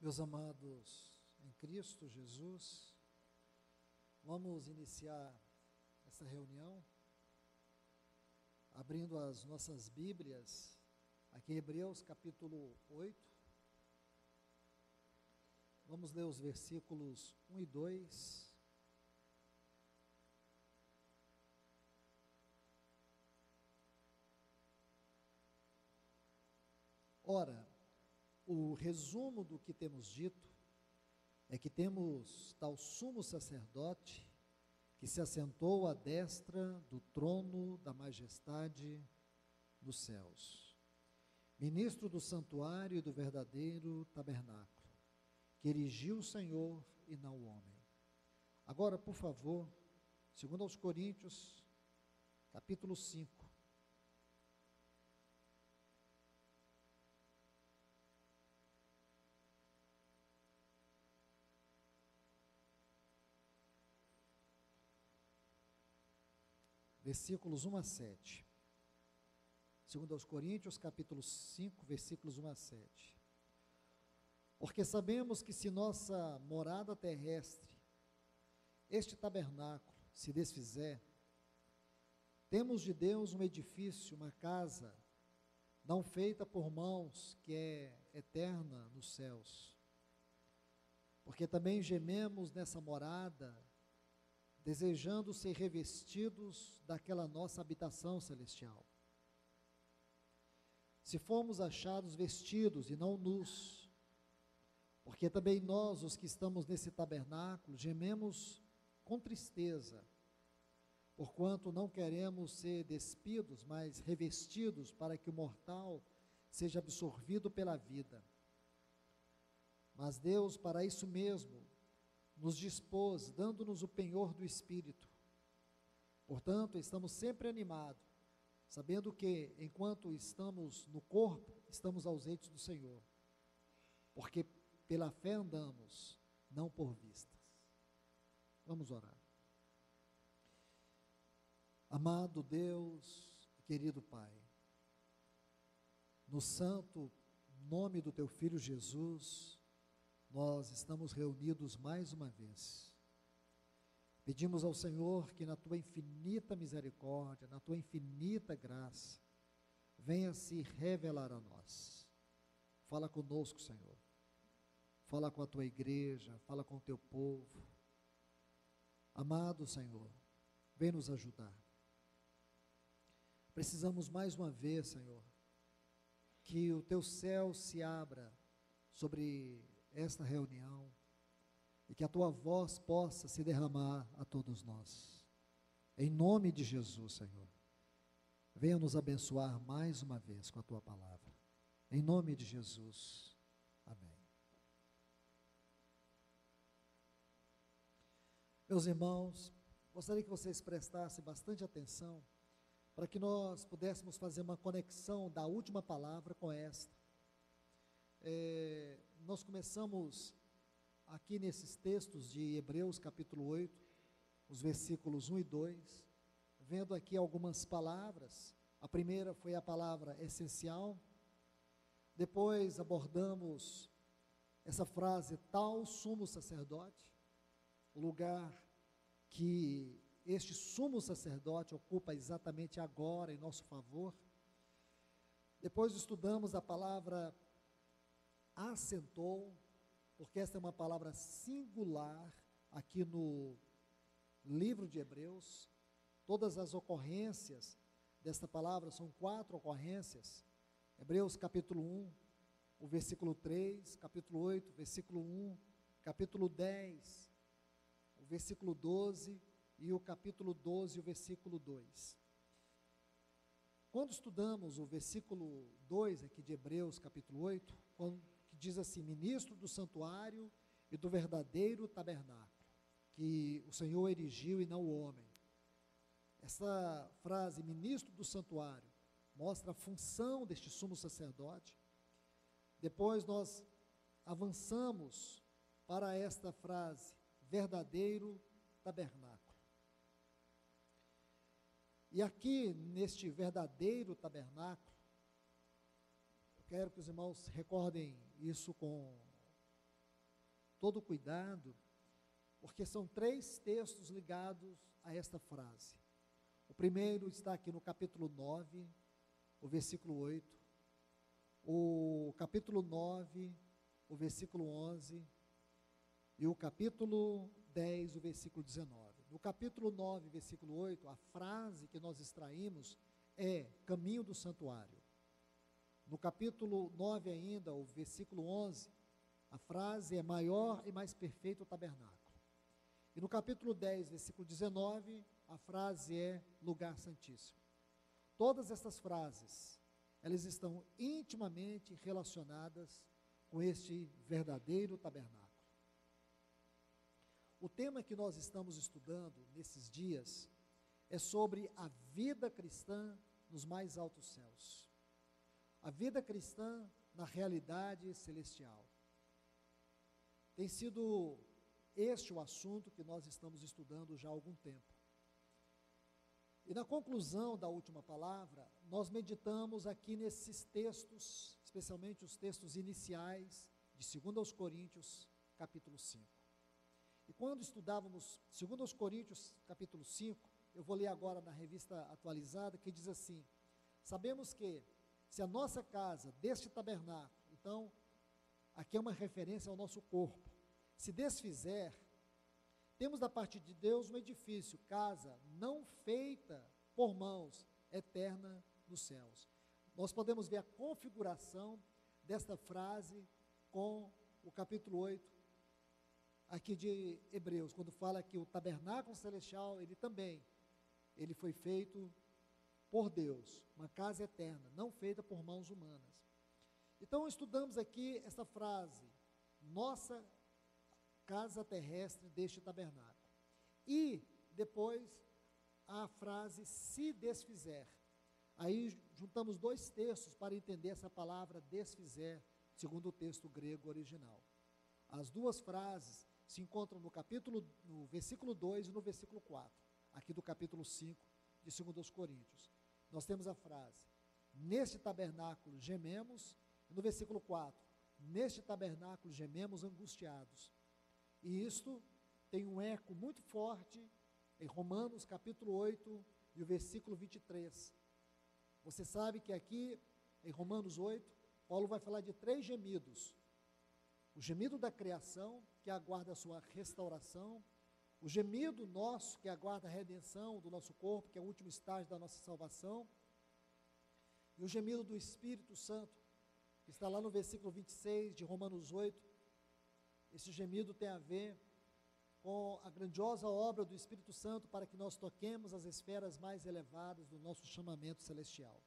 Meus amados em Cristo Jesus, vamos iniciar essa reunião abrindo as nossas Bíblias aqui em Hebreus capítulo 8. Vamos ler os versículos 1 e 2. Ora, o resumo do que temos dito é que temos tal sumo sacerdote que se assentou à destra do trono da majestade nos céus, ministro do santuário e do verdadeiro tabernáculo, que erigiu o Senhor e não o homem. Agora, por favor, segundo aos Coríntios, capítulo 5. Versículos 1 a 7. Segundo aos Coríntios, capítulo 5, versículos 1 a 7. Porque sabemos que se nossa morada terrestre, este tabernáculo, se desfizer, temos de Deus um edifício, uma casa, não feita por mãos, que é eterna nos céus. Porque também gememos nessa morada, desejando ser revestidos daquela nossa habitação celestial. Se formos achados vestidos e não nus, porque também nós, os que estamos nesse tabernáculo, gememos com tristeza, porquanto não queremos ser despidos, mas revestidos, para que o mortal seja absorvido pela vida. Mas Deus, para isso mesmo, nos dispôs, dando-nos o penhor do Espírito. Portanto, estamos sempre animados, sabendo que, enquanto estamos no corpo, estamos ausentes do Senhor, porque pela fé andamos, não por vistas. Vamos orar. Amado Deus, querido Pai, no santo nome do Teu Filho Jesus, nós estamos reunidos mais uma vez. Pedimos ao Senhor que na Tua infinita misericórdia, na Tua infinita graça, venha se revelar a nós. Fala conosco, Senhor. Fala com a Tua igreja, fala com o Teu povo. Amado Senhor, vem nos ajudar. Precisamos mais uma vez, Senhor, que o Teu céu se abra sobre esta reunião, e que a Tua voz possa se derramar a todos nós, em nome de Jesus, Senhor. Venha nos abençoar mais uma vez com a Tua palavra, em nome de Jesus, amém. Meus irmãos, gostaria que vocês prestassem bastante atenção, para que nós pudéssemos fazer uma conexão da última palavra com esta. Nós começamos aqui nesses textos de Hebreus capítulo 8, os versículos 1 e 2, vendo aqui algumas palavras. A primeira foi a palavra essencial, depois abordamos essa frase, tal sumo sacerdote, o lugar que este sumo sacerdote ocupa exatamente agora em nosso favor. Depois estudamos a palavra assentou, porque esta é uma palavra singular aqui no livro de Hebreus. Todas as ocorrências desta palavra são 4 ocorrências. Hebreus capítulo 1, o versículo 3, capítulo 8, versículo 1, capítulo 10, o versículo 12 e o capítulo 12, o versículo 2. Quando estudamos o versículo 2 aqui de Hebreus capítulo 8, que diz assim, ministro do santuário e do verdadeiro tabernáculo, que o Senhor erigiu e não o homem. Essa frase, ministro do santuário, mostra a função deste sumo sacerdote. Depois nós avançamos para esta frase, verdadeiro tabernáculo. E aqui, neste verdadeiro tabernáculo, eu quero que os irmãos recordem isso com todo cuidado, porque são 3 textos ligados a esta frase. O primeiro está aqui no capítulo 9, o versículo 8, o capítulo 9, o versículo 11, e o capítulo 10, o versículo 19. No capítulo 9, versículo 8, a frase que nós extraímos é caminho do santuário. No capítulo 9 ainda, o versículo 11, a frase é maior e mais perfeito o tabernáculo. E no capítulo 10, versículo 19, a frase é lugar santíssimo. Todas estas frases, elas estão intimamente relacionadas com este verdadeiro tabernáculo. O tema que nós estamos estudando nesses dias é sobre a vida cristã nos mais altos céus. A vida cristã na realidade celestial. Tem sido este o assunto que nós estamos estudando já há algum tempo. E na conclusão da última palavra, nós meditamos aqui nesses textos, especialmente os textos iniciais de 2 Coríntios, capítulo 5. E quando estudávamos 2 Coríntios, capítulo 5, eu vou ler agora na revista atualizada, que diz assim: sabemos que se a nossa casa deste tabernáculo, então, aqui é uma referência ao nosso corpo, se desfizer, temos da parte de Deus um edifício, casa não feita por mãos, eterna nos céus. Nós podemos ver a configuração desta frase com o capítulo 8, aqui de Hebreus, quando fala que o tabernáculo celestial, ele foi feito por Deus, uma casa eterna, não feita por mãos humanas. Então, estudamos aqui essa frase, nossa casa terrestre deste tabernáculo. E depois a frase se desfizer. Aí juntamos 2 textos para entender essa palavra desfizer, segundo o texto grego original. As 2 frases se encontram no versículo 2 e no versículo 4, aqui do capítulo 5 de 2 Coríntios. Nós temos a frase, neste tabernáculo gememos, e no versículo 4, neste tabernáculo gememos angustiados. E isto tem um eco muito forte em Romanos capítulo 8 e o versículo 23. Você sabe que aqui em Romanos 8, Paulo vai falar de 3 gemidos. O gemido da criação, que aguarda a sua restauração, o gemido nosso, que aguarda a redenção do nosso corpo, que é o último estágio da nossa salvação, e o gemido do Espírito Santo, que está lá no versículo 26 de Romanos 8, esse gemido tem a ver com a grandiosa obra do Espírito Santo para que nós toquemos as esferas mais elevadas do nosso chamamento celestial.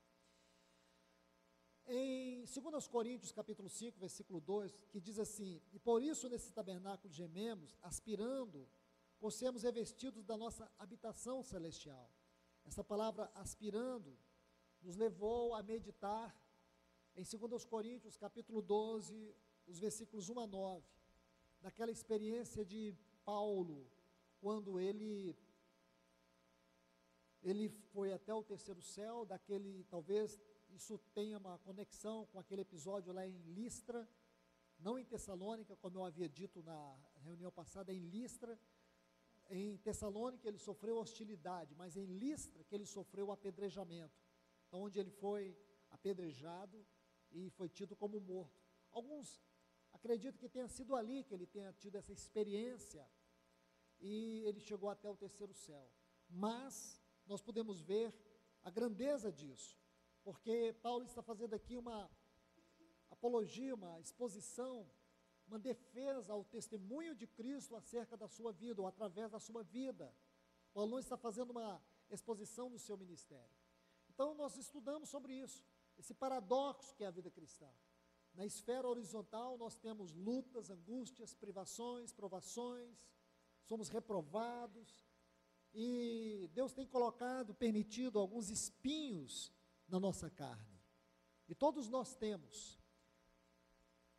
Em 2 Coríntios capítulo 5, versículo 2, que diz assim, e por isso nesse tabernáculo gememos, aspirando, por sermos revestidos da nossa habitação celestial. Essa palavra aspirando nos levou a meditar em 2 Coríntios capítulo 12, os versículos 1 a 9, daquela experiência de Paulo, quando ele foi até o terceiro céu, talvez isso tenha uma conexão com aquele episódio lá em Listra, não em Tessalônica, como eu havia dito na reunião passada, em Listra. Em Tessalônica ele sofreu hostilidade, mas em Listra que ele sofreu apedrejamento, então, onde ele foi apedrejado e foi tido como morto. Alguns acredito que tenha sido ali que ele tenha tido essa experiência e ele chegou até o terceiro céu. Mas nós podemos ver a grandeza disso, porque Paulo está fazendo aqui uma apologia, uma exposição, uma defesa ao testemunho de Cristo acerca da sua vida, ou através da sua vida. Paulo não está fazendo uma exposição do seu ministério. Então nós estudamos sobre isso, esse paradoxo que é a vida cristã. Na esfera horizontal nós temos lutas, angústias, privações, provações, somos reprovados, e Deus tem permitido alguns espinhos na nossa carne, e todos nós temos.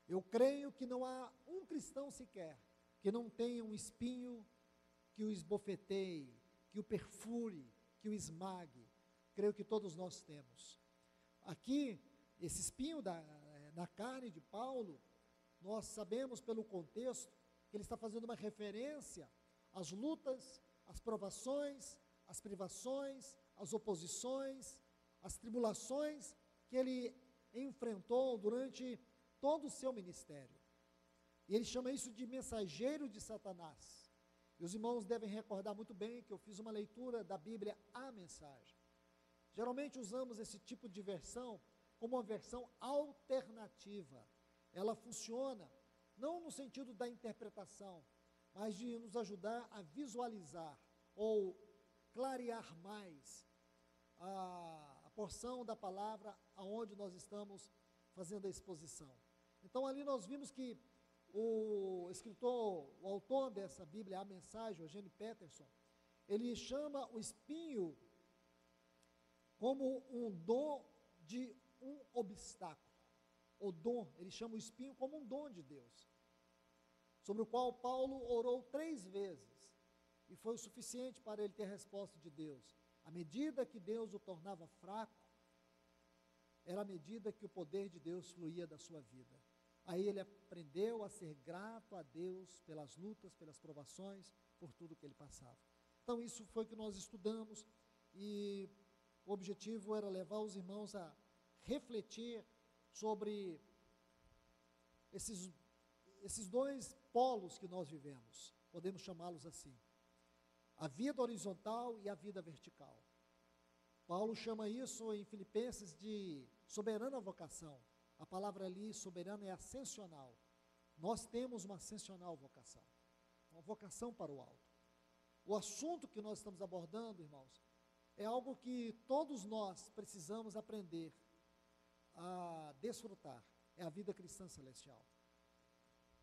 Eu creio que não há um cristão sequer que não tenha um espinho que o esbofeteie, que o perfure, que o esmague. Creio que todos nós temos. Aqui, esse espinho na carne de Paulo, nós sabemos pelo contexto que ele está fazendo uma referência às lutas, às provações, às privações, às oposições, às tribulações que ele enfrentou durante todo o seu ministério. E ele chama isso de mensageiro de Satanás. E os irmãos devem recordar muito bem que eu fiz uma leitura da Bíblia, a mensagem. Geralmente usamos esse tipo de versão como uma versão alternativa. Ela funciona não no sentido da interpretação, mas de nos ajudar a visualizar ou clarear mais a porção da palavra aonde nós estamos fazendo a exposição. Então ali nós vimos que o escritor, o autor dessa Bíblia, a mensagem, Eugene Peterson, ele chama o espinho como um dom de um obstáculo. O dom, ele chama o espinho como um dom de Deus, sobre o qual Paulo orou 3 vezes, e foi o suficiente para ele ter a resposta de Deus. À medida que Deus o tornava fraco, era a medida que o poder de Deus fluía da sua vida. Aí ele aprendeu a ser grato a Deus pelas lutas, pelas provações, por tudo que ele passava. Então isso foi o que nós estudamos, e o objetivo era levar os irmãos a refletir sobre esses 2 polos que nós vivemos, podemos chamá-los assim, a vida horizontal e a vida vertical. Paulo chama isso em Filipenses de soberana vocação. A palavra ali, soberana, é ascensional. Nós temos uma ascensional vocação, uma vocação para o alto. O assunto que nós estamos abordando, irmãos, é algo que todos nós precisamos aprender a desfrutar, é a vida cristã celestial.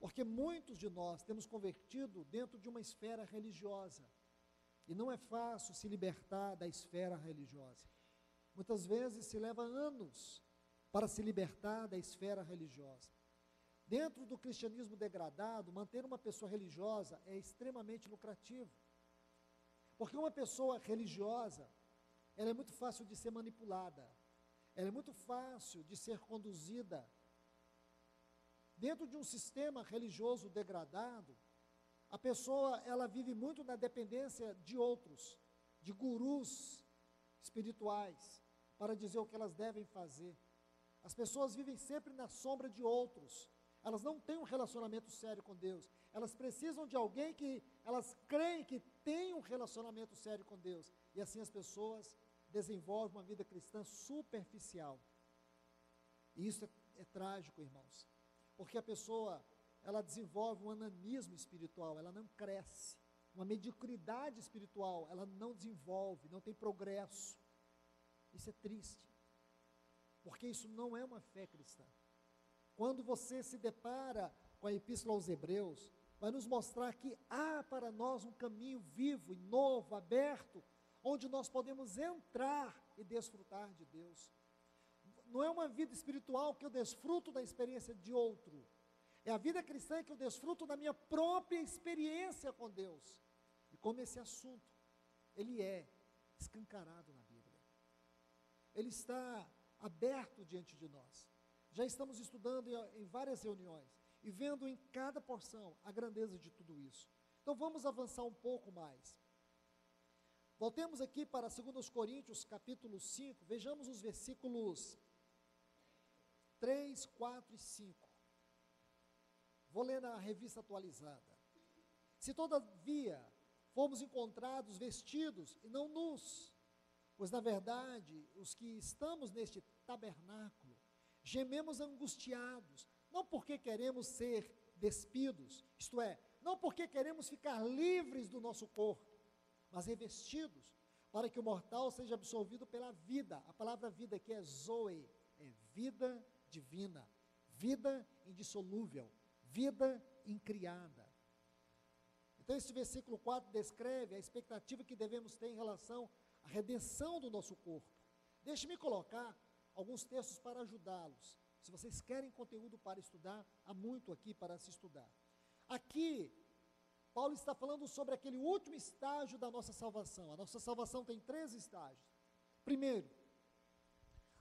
Porque muitos de nós temos convertido dentro de uma esfera religiosa, e não é fácil se libertar da esfera religiosa. Muitas vezes se leva anos para se libertar da esfera religiosa. Dentro do cristianismo degradado, manter uma pessoa religiosa é extremamente lucrativo. Porque uma pessoa religiosa, ela é muito fácil de ser manipulada, ela é muito fácil de ser conduzida. Dentro de um sistema religioso degradado, a pessoa, ela vive muito na dependência de outros, de gurus espirituais, para dizer o que elas devem fazer. As pessoas vivem sempre na sombra de outros, elas não têm um relacionamento sério com Deus, elas precisam de alguém que elas creem que tem um relacionamento sério com Deus, e assim as pessoas desenvolvem uma vida cristã superficial. E isso é trágico, irmãos, porque a pessoa, ela desenvolve um ananismo espiritual, ela não cresce, uma mediocridade espiritual, ela não desenvolve, não tem progresso. Isso é triste, porque isso não é uma fé cristã. Quando você se depara com a Epístola aos Hebreus, vai nos mostrar que há para nós um caminho vivo e novo, aberto, onde nós podemos entrar e desfrutar de Deus. Não é uma vida espiritual que eu desfruto da experiência de outro, é a vida cristã que eu desfruto da minha própria experiência com Deus. E como esse assunto, ele é escancarado na Bíblia, ele está aberto diante de nós. Já estamos estudando em várias reuniões e vendo em cada porção a grandeza de tudo isso. Então vamos avançar um pouco mais. Voltemos aqui para 2 Coríntios capítulo 5, vejamos os versículos 3, 4 e 5. Vou ler na revista atualizada. Se todavia fomos encontrados vestidos e não nus, pois na verdade os que estamos neste tabernáculo gememos angustiados, não porque queremos ser despidos, isto é, não porque queremos ficar livres do nosso corpo, mas revestidos, para que o mortal seja absorvido pela vida. A palavra vida aqui é zoe, é vida divina, vida indissolúvel, vida incriada. Então esse versículo 4 descreve a expectativa que devemos ter em relação à redenção do nosso corpo. Deixe-me colocar alguns textos para ajudá-los. Se vocês querem conteúdo para estudar, há muito aqui para se estudar. Aqui, Paulo está falando sobre aquele último estágio da nossa salvação. A nossa salvação tem 3 estágios. Primeiro,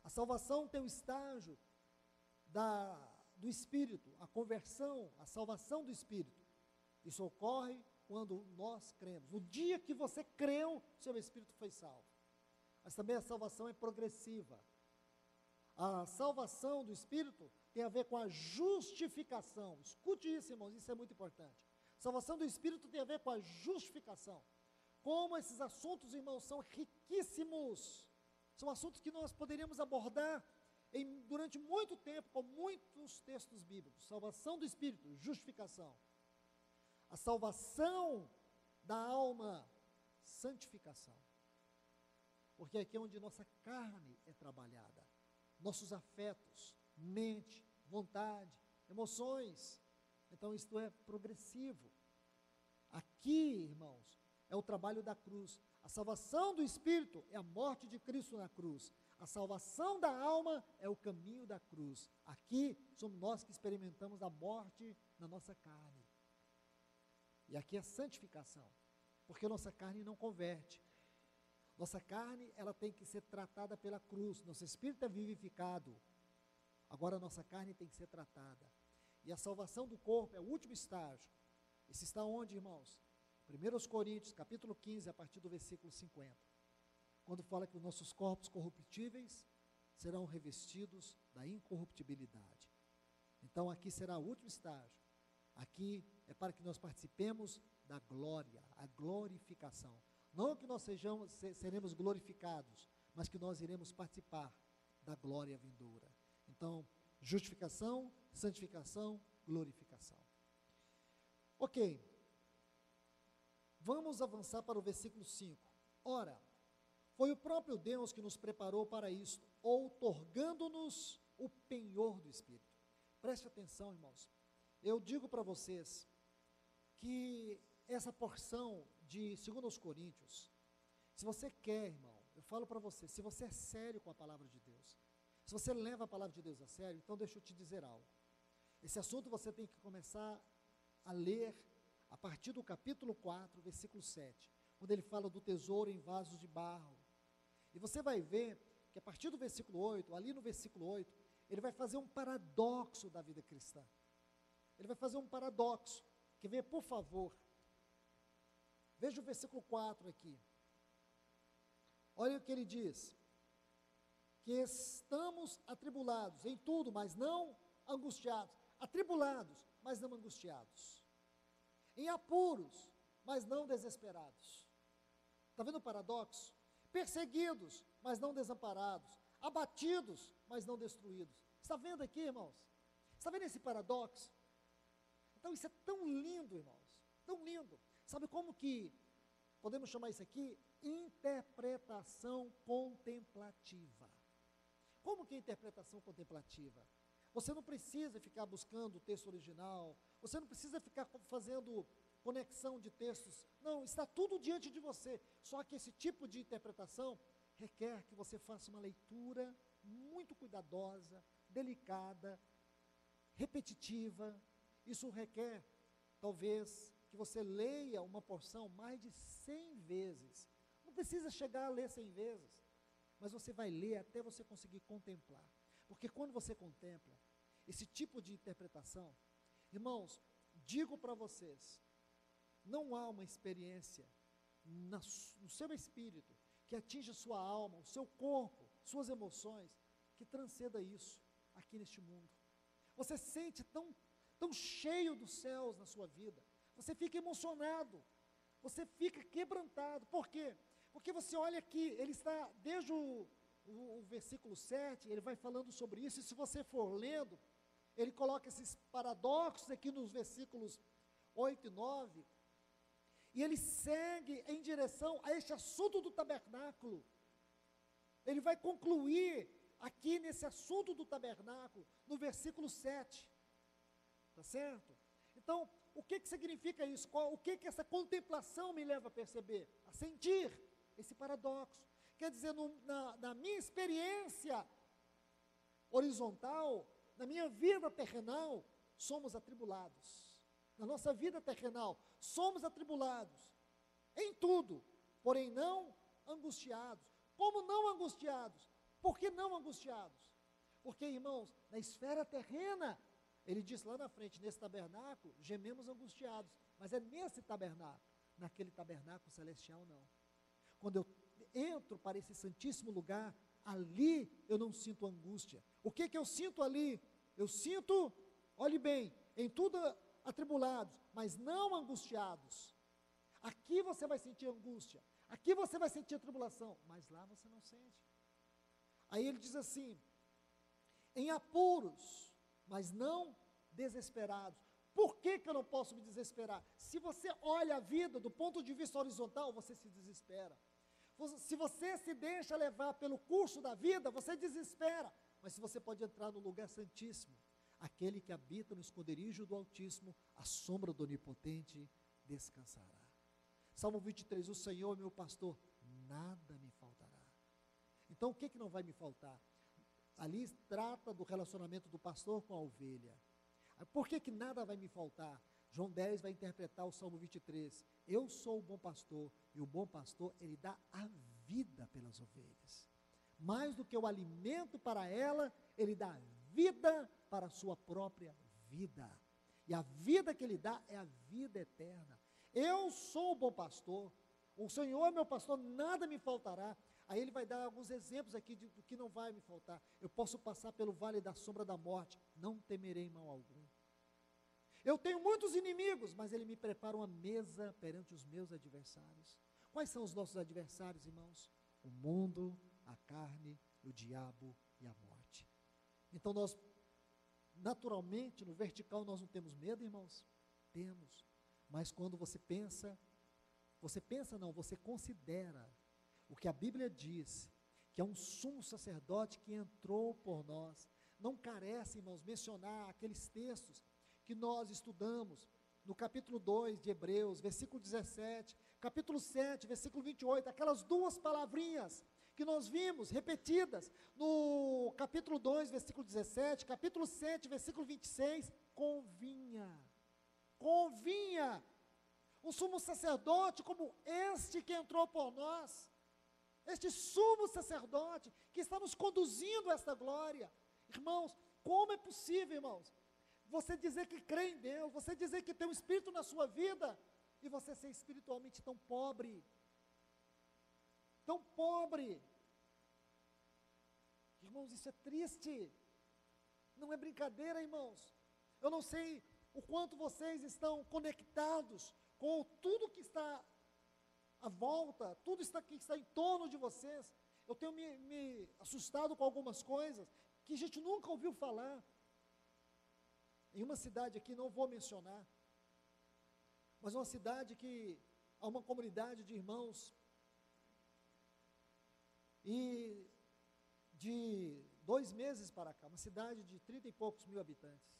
a salvação tem o estágio do Espírito, a conversão, a salvação do Espírito. Isso ocorre quando nós cremos. No dia que você creu, seu espírito foi salvo. Mas também a salvação é progressiva. A salvação do espírito tem a ver com a justificação. Escute isso, irmãos, isso é muito importante. Salvação do espírito tem a ver com a justificação. Como esses assuntos, irmãos, são riquíssimos. São assuntos que nós poderíamos abordar durante muito tempo, com muitos textos bíblicos. Salvação do espírito, justificação. A salvação da alma, santificação. Porque aqui é onde nossa carne é trabalhada. Nossos afetos, mente, vontade, emoções. Então isto é progressivo. Aqui, irmãos, é o trabalho da cruz. A salvação do espírito é a morte de Cristo na cruz. A salvação da alma é o caminho da cruz. Aqui somos nós que experimentamos a morte na nossa carne. E aqui é santificação, porque nossa carne não converte. Nossa carne, ela tem que ser tratada pela cruz. Nosso espírito é vivificado. Agora nossa carne tem que ser tratada. E a salvação do corpo é o último estágio. Esse está onde, irmãos? 1 Coríntios, capítulo 15, a partir do versículo 50. Quando fala que os nossos corpos corruptíveis serão revestidos da incorruptibilidade. Então aqui será o último estágio. Aqui é para que nós participemos da glória, a glorificação. Não que nós seremos glorificados, mas que nós iremos participar da glória vindoura. Então, justificação, santificação, glorificação. Ok, vamos avançar para o versículo 5. Ora, foi o próprio Deus que nos preparou para isto, outorgando-nos o penhor do Espírito. Preste atenção, irmãos. Eu digo para vocês que essa porção de 2 Coríntios, se você quer, irmão, eu falo para você, se você é sério com a palavra de Deus, se você leva a palavra de Deus a sério, então deixa eu te dizer algo. Esse assunto você tem que começar a ler a partir do capítulo 4, versículo 7, quando ele fala do tesouro em vasos de barro. E você vai ver que a partir do versículo 8, ali no versículo 8, ele vai fazer um paradoxo da vida cristã. Ele vai fazer um paradoxo. Quer ver, por favor? Veja o versículo 4 aqui. Olha o que ele diz. Que estamos atribulados em tudo, mas não angustiados. Atribulados, mas não angustiados. Em apuros, mas não desesperados. Está vendo o paradoxo? Perseguidos, mas não desamparados. Abatidos, mas não destruídos. Está vendo aqui, irmãos? Está vendo esse paradoxo? Então isso é tão lindo, irmãos. Tão lindo. Sabe como que podemos chamar isso aqui? Interpretação contemplativa. Como que é interpretação contemplativa? Você não precisa ficar buscando o texto original, você não precisa ficar fazendo conexão de textos, não, está tudo diante de você, só que esse tipo de interpretação requer que você faça uma leitura muito cuidadosa, delicada, repetitiva. Isso requer, talvez, que você leia uma porção mais de 100 vezes, não precisa chegar a ler 100 vezes, mas você vai ler até você conseguir contemplar, porque quando você contempla esse tipo de interpretação, irmãos, digo para vocês, não há uma experiência no seu espírito que atinja sua alma, o seu corpo, suas emoções, que transcenda isso aqui neste mundo. Você sente tão cheio dos céus na sua vida, você fica emocionado, você fica quebrantado. Por quê? Porque você olha aqui, ele está desde o versículo 7, ele vai falando sobre isso, e se você for lendo, ele coloca esses paradoxos aqui nos versículos 8 e 9, e ele segue em direção a este assunto do tabernáculo. Ele vai concluir aqui nesse assunto do tabernáculo, no versículo 7, tá certo? Então, o que significa isso? O que essa contemplação me leva a perceber? A sentir esse paradoxo. Quer dizer, na minha experiência horizontal, na minha vida terrenal, somos atribulados. Na nossa vida terrenal, somos atribulados em tudo, porém não angustiados. Como não angustiados? Por que não angustiados? Porque, irmãos, na esfera terrena, Ele disse lá na frente, nesse tabernáculo, gememos angustiados, mas é nesse tabernáculo, naquele tabernáculo celestial não. Quando eu entro para esse santíssimo lugar, ali eu não sinto angústia. O que eu sinto ali? Eu sinto, olhe bem, em tudo atribulados, mas não angustiados. Aqui você vai sentir angústia, aqui você vai sentir tribulação, mas lá você não sente. Aí ele diz assim, em apuros, mas não desesperados. Por que eu não posso me desesperar? Se você olha a vida do ponto de vista horizontal, você se desespera. Se você se deixa levar pelo curso da vida, você desespera. Mas se você pode entrar no lugar santíssimo, aquele que habita no esconderijo do Altíssimo, a sombra do Onipotente descansará. Salmo 23, o Senhor é meu pastor, nada me faltará. Então o que não vai me faltar? Ali trata do relacionamento do pastor com a ovelha. Por que nada vai me faltar? João 10 vai interpretar o Salmo 23. Eu sou o bom pastor, e o bom pastor, ele dá a vida pelas ovelhas. Mais do que o alimento para ela, ele dá vida para a sua própria vida. E a vida que ele dá é a vida eterna. Eu sou o bom pastor, o Senhor é meu pastor, nada me faltará. Aí ele vai dar alguns exemplos aqui do que não vai me faltar. Eu posso passar pelo vale da sombra da morte, não temerei mal algum. Eu tenho muitos inimigos, mas ele me prepara uma mesa perante os meus adversários. Quais são os nossos adversários, irmãos? O mundo, a carne, o diabo e a morte. Então nós, naturalmente, no vertical nós não temos medo, irmãos? Temos. Mas quando você considera o que a Bíblia diz, que é um sumo sacerdote que entrou por nós, não carece, irmãos, mencionar aqueles textos que nós estudamos, no capítulo 2 de Hebreus, versículo 17, capítulo 7, versículo 28, aquelas duas palavrinhas que nós vimos repetidas no capítulo 2, versículo 17, capítulo 7, versículo 26, convinha, um sumo sacerdote como este que entrou por nós, este sumo sacerdote que está nos conduzindo a esta glória. Irmãos, como é possível, irmãos, você dizer que crê em Deus, você dizer que tem um Espírito na sua vida, e você ser espiritualmente tão pobre, irmãos, isso é triste, não é brincadeira, irmãos. Eu não sei o quanto vocês estão conectados com tudo que está à volta, tudo que está em torno de vocês. Eu tenho me assustado com algumas coisas que a gente nunca ouviu falar. Em uma cidade aqui, não vou mencionar, mas uma cidade que há uma comunidade de irmãos, e de 2 meses para cá, uma cidade de 30 e poucos mil habitantes,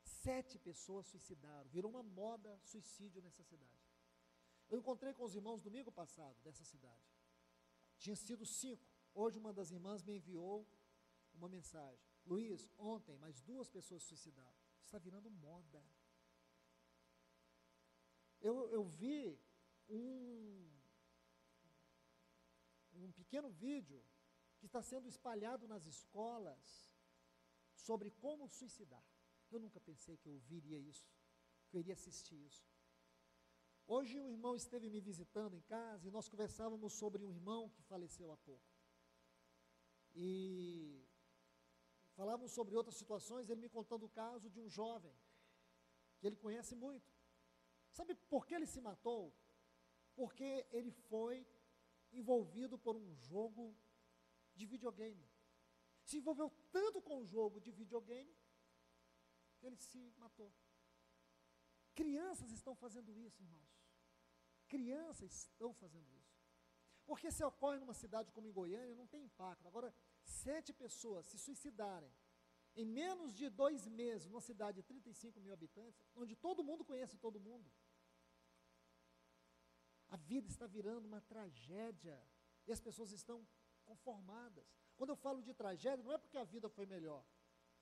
7 pessoas suicidaram, virou uma moda suicídio nessa cidade. Eu encontrei com os irmãos domingo passado, dessa cidade, tinha sido 5, hoje uma das irmãs me enviou uma mensagem, Luiz, ontem mais 2 pessoas suicidaram. Está virando moda. Eu vi um pequeno vídeo que está sendo espalhado nas escolas sobre como suicidar. Eu nunca pensei que eu viria isso, que eu iria assistir isso. Hoje um irmão esteve me visitando em casa e nós conversávamos sobre um irmão que faleceu há pouco. E falávamos sobre outras situações, ele me contando o caso de um jovem, que ele conhece muito. Sabe por que ele se matou? Porque ele foi envolvido por um jogo de videogame. Se envolveu tanto com o jogo de videogame, que ele se matou. Crianças estão fazendo isso, irmãos. Crianças estão fazendo isso. Porque se ocorre numa cidade como em Goiânia, não tem impacto. Agora, 7 pessoas se suicidarem em menos de 2 meses, numa cidade de 35 mil habitantes, onde todo mundo conhece todo mundo. A vida está virando uma tragédia, e as pessoas estão conformadas. Quando eu falo de tragédia, não é porque a vida foi melhor,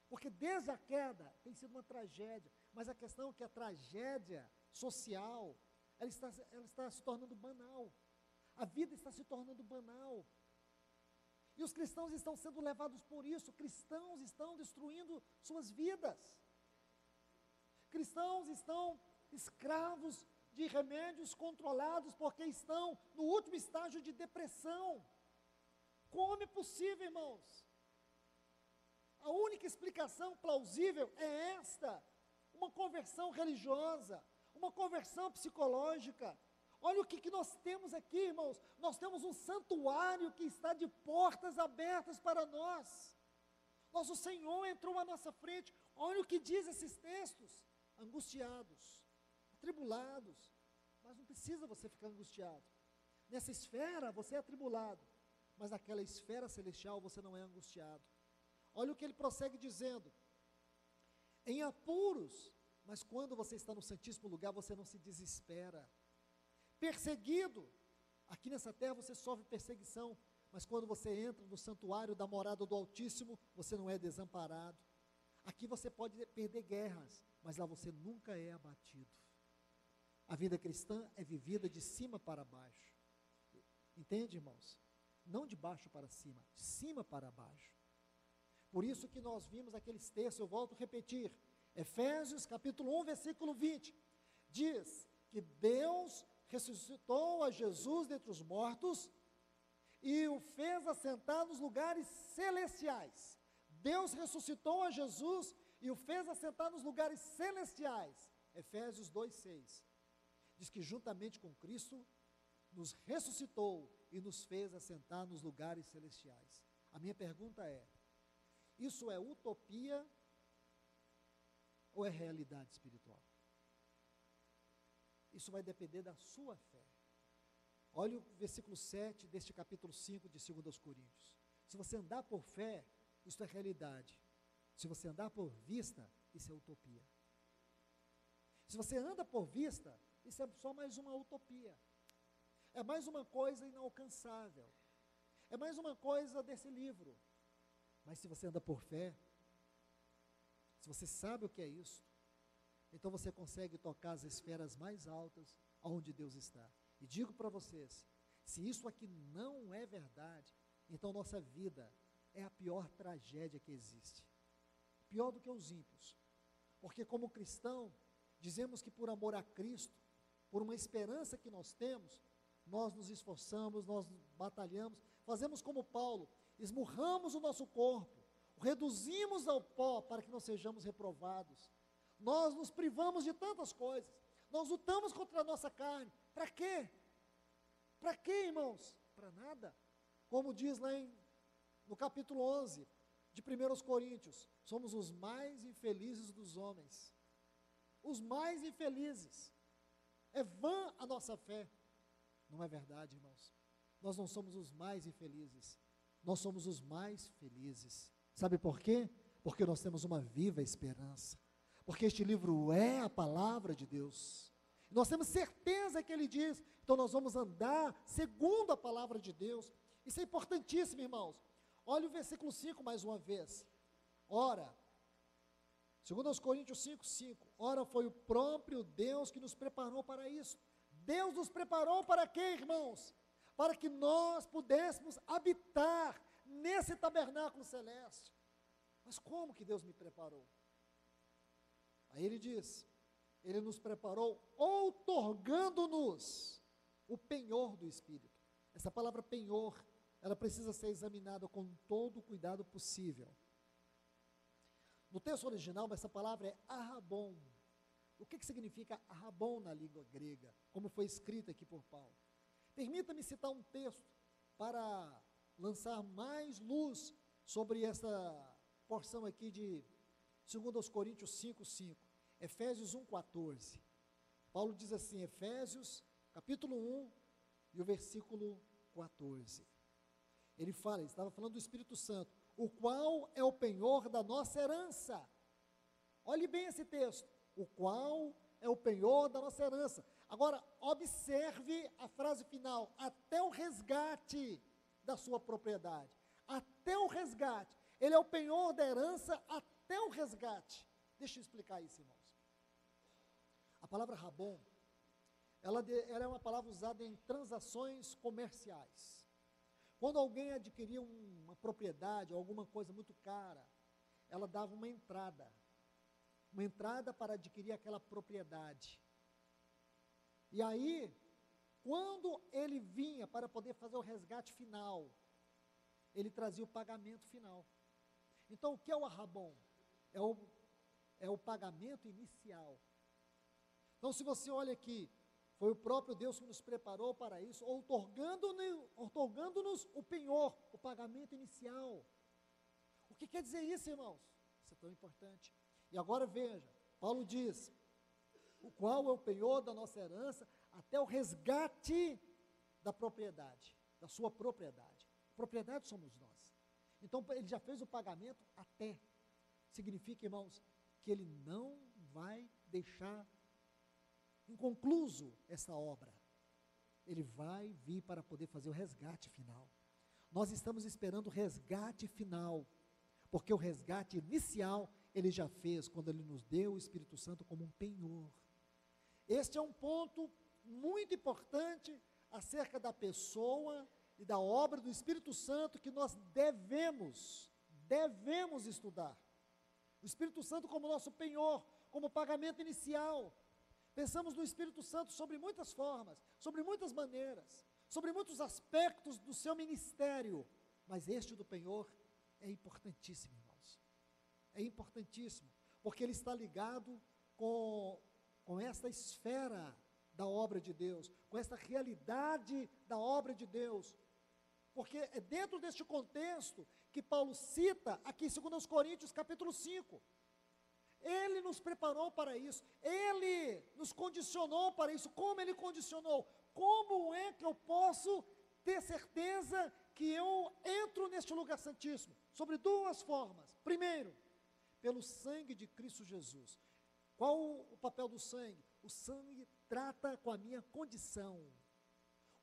porque desde a queda tem sido uma tragédia, mas a questão é que a tragédia social, ela está se tornando banal. A vida está se tornando banal. E os cristãos estão sendo levados por isso. Cristãos estão destruindo suas vidas. Cristãos estão escravos de remédios controlados porque estão no último estágio de depressão. Como é possível, irmãos? A única explicação plausível é esta: uma conversão religiosa, uma conversão psicológica. Olha o que nós temos aqui, irmãos. Nós temos um santuário que está de portas abertas para nós. Nosso Senhor entrou à nossa frente. Olha o que diz esses textos: angustiados, atribulados. Mas não precisa você ficar angustiado. Nessa esfera você é atribulado, mas naquela esfera celestial você não é angustiado. Olha o que ele prossegue dizendo: em apuros, mas quando você está no Santíssimo Lugar, você não se desespera. Perseguido, aqui nessa terra você sofre perseguição, mas quando você entra no santuário da morada do Altíssimo, você não é desamparado. Aqui você pode perder guerras, mas lá você nunca é abatido. A vida cristã é vivida de cima para baixo. Entende, irmãos? Não de baixo para cima, de cima para baixo. Por isso que nós vimos aqueles textos, eu volto a repetir, Efésios capítulo 1, versículo 20, diz que Deus ressuscitou a Jesus dentre os mortos e o fez assentar nos lugares celestiais. Deus ressuscitou a Jesus e o fez assentar nos lugares celestiais. Efésios 2:6. Diz que juntamente com Cristo nos ressuscitou e nos fez assentar nos lugares celestiais. A minha pergunta é: isso é utopia ou é realidade espiritual? Isso vai depender da sua fé. Olha o versículo 7 deste capítulo 5 de 2 Coríntios. Se você andar por fé, isso é realidade. Se você andar por vista, isso é utopia. Se você anda por vista, isso é só mais uma utopia. É mais uma coisa inalcançável. É mais uma coisa desse livro. Mas se você anda por fé, se você sabe o que é isso, então você consegue tocar as esferas mais altas onde Deus está. E digo para vocês, se isso aqui não é verdade, então nossa vida é a pior tragédia que existe. Pior do que os ímpios. Porque como cristão, dizemos que por amor a Cristo, por uma esperança que nós temos, nós nos esforçamos, nós batalhamos, fazemos como Paulo, esmurramos o nosso corpo, o reduzimos ao pó para que não sejamos reprovados. Nós nos privamos de tantas coisas, nós lutamos contra a nossa carne. Para quê? Para quê, irmãos? Para nada. Como diz lá no capítulo 11 de 1 Coríntios, somos os mais infelizes dos homens. Os mais infelizes. É vã a nossa fé. Não é verdade, irmãos? Nós não somos os mais infelizes, nós somos os mais felizes. Sabe por quê? Porque nós temos uma viva esperança. Porque este livro é a palavra de Deus. Nós temos certeza que ele diz, então nós vamos andar segundo a palavra de Deus. Isso é importantíssimo, irmãos. Olha o versículo 5 mais uma vez. Ora, 2 Coríntios 5:5, ora foi o próprio Deus que nos preparou para isso. Deus nos preparou para quê, irmãos? Para que nós pudéssemos habitar nesse tabernáculo celeste. Mas como que Deus me preparou? Aí ele diz, ele nos preparou outorgando-nos o penhor do Espírito. Essa palavra penhor, ela precisa ser examinada com todo o cuidado possível. No texto original, essa palavra é arrabon. O que significa arrabon na língua grega? Como foi escrito aqui por Paulo. Permita-me citar um texto para lançar mais luz sobre essa porção aqui de 2 Coríntios 5:5. Efésios 1:14. Paulo diz assim, Efésios capítulo 1 e o versículo 14. Ele estava falando do Espírito Santo, o qual é o penhor da nossa herança. Olhe bem esse texto, o qual é o penhor da nossa herança. Agora, observe a frase final, até o resgate da sua propriedade. Até o resgate. Ele é o penhor da herança até o resgate. Deixa eu explicar isso, irmãos. A palavra rabon, ela é uma palavra usada em transações comerciais. Quando alguém adquiria uma propriedade, alguma coisa muito cara, ela dava uma entrada. uma entrada para adquirir aquela propriedade. E aí, quando ele vinha para poder fazer o resgate final, ele trazia o pagamento final. Então, o que é o arrabon? É o pagamento inicial. Então, se você olha aqui, foi o próprio Deus que nos preparou para isso, outorgando-nos o penhor, o pagamento inicial. O que quer dizer isso, irmãos? Isso é tão importante. E agora veja, Paulo diz, o qual é o penhor da nossa herança, até o resgate da propriedade, da sua propriedade. Propriedade somos nós. Então, ele já fez o pagamento até. Significa, irmãos, que ele não vai deixar inconcluso essa obra. Ele vai vir para poder fazer o resgate final. Nós estamos esperando o resgate final, porque o resgate inicial ele já fez quando ele nos deu o Espírito Santo como um penhor. Este é um ponto muito importante acerca da pessoa e da obra do Espírito Santo que nós devemos estudar. O Espírito Santo como nosso penhor, como pagamento inicial. Pensamos no Espírito Santo sobre muitas formas, sobre muitas maneiras, sobre muitos aspectos do seu ministério, mas este do penhor é importantíssimo, irmãos. É importantíssimo, porque ele está ligado com esta esfera da obra de Deus, com esta realidade da obra de Deus, porque é dentro deste contexto que Paulo cita aqui em 2 Coríntios capítulo 5, ele nos preparou para isso, ele nos condicionou para isso. Como ele condicionou? Como é que eu posso ter certeza que eu entro neste lugar santíssimo? Sobre duas formas. Primeiro, pelo sangue de Cristo Jesus. Qual o papel do sangue? O sangue trata com a minha condição.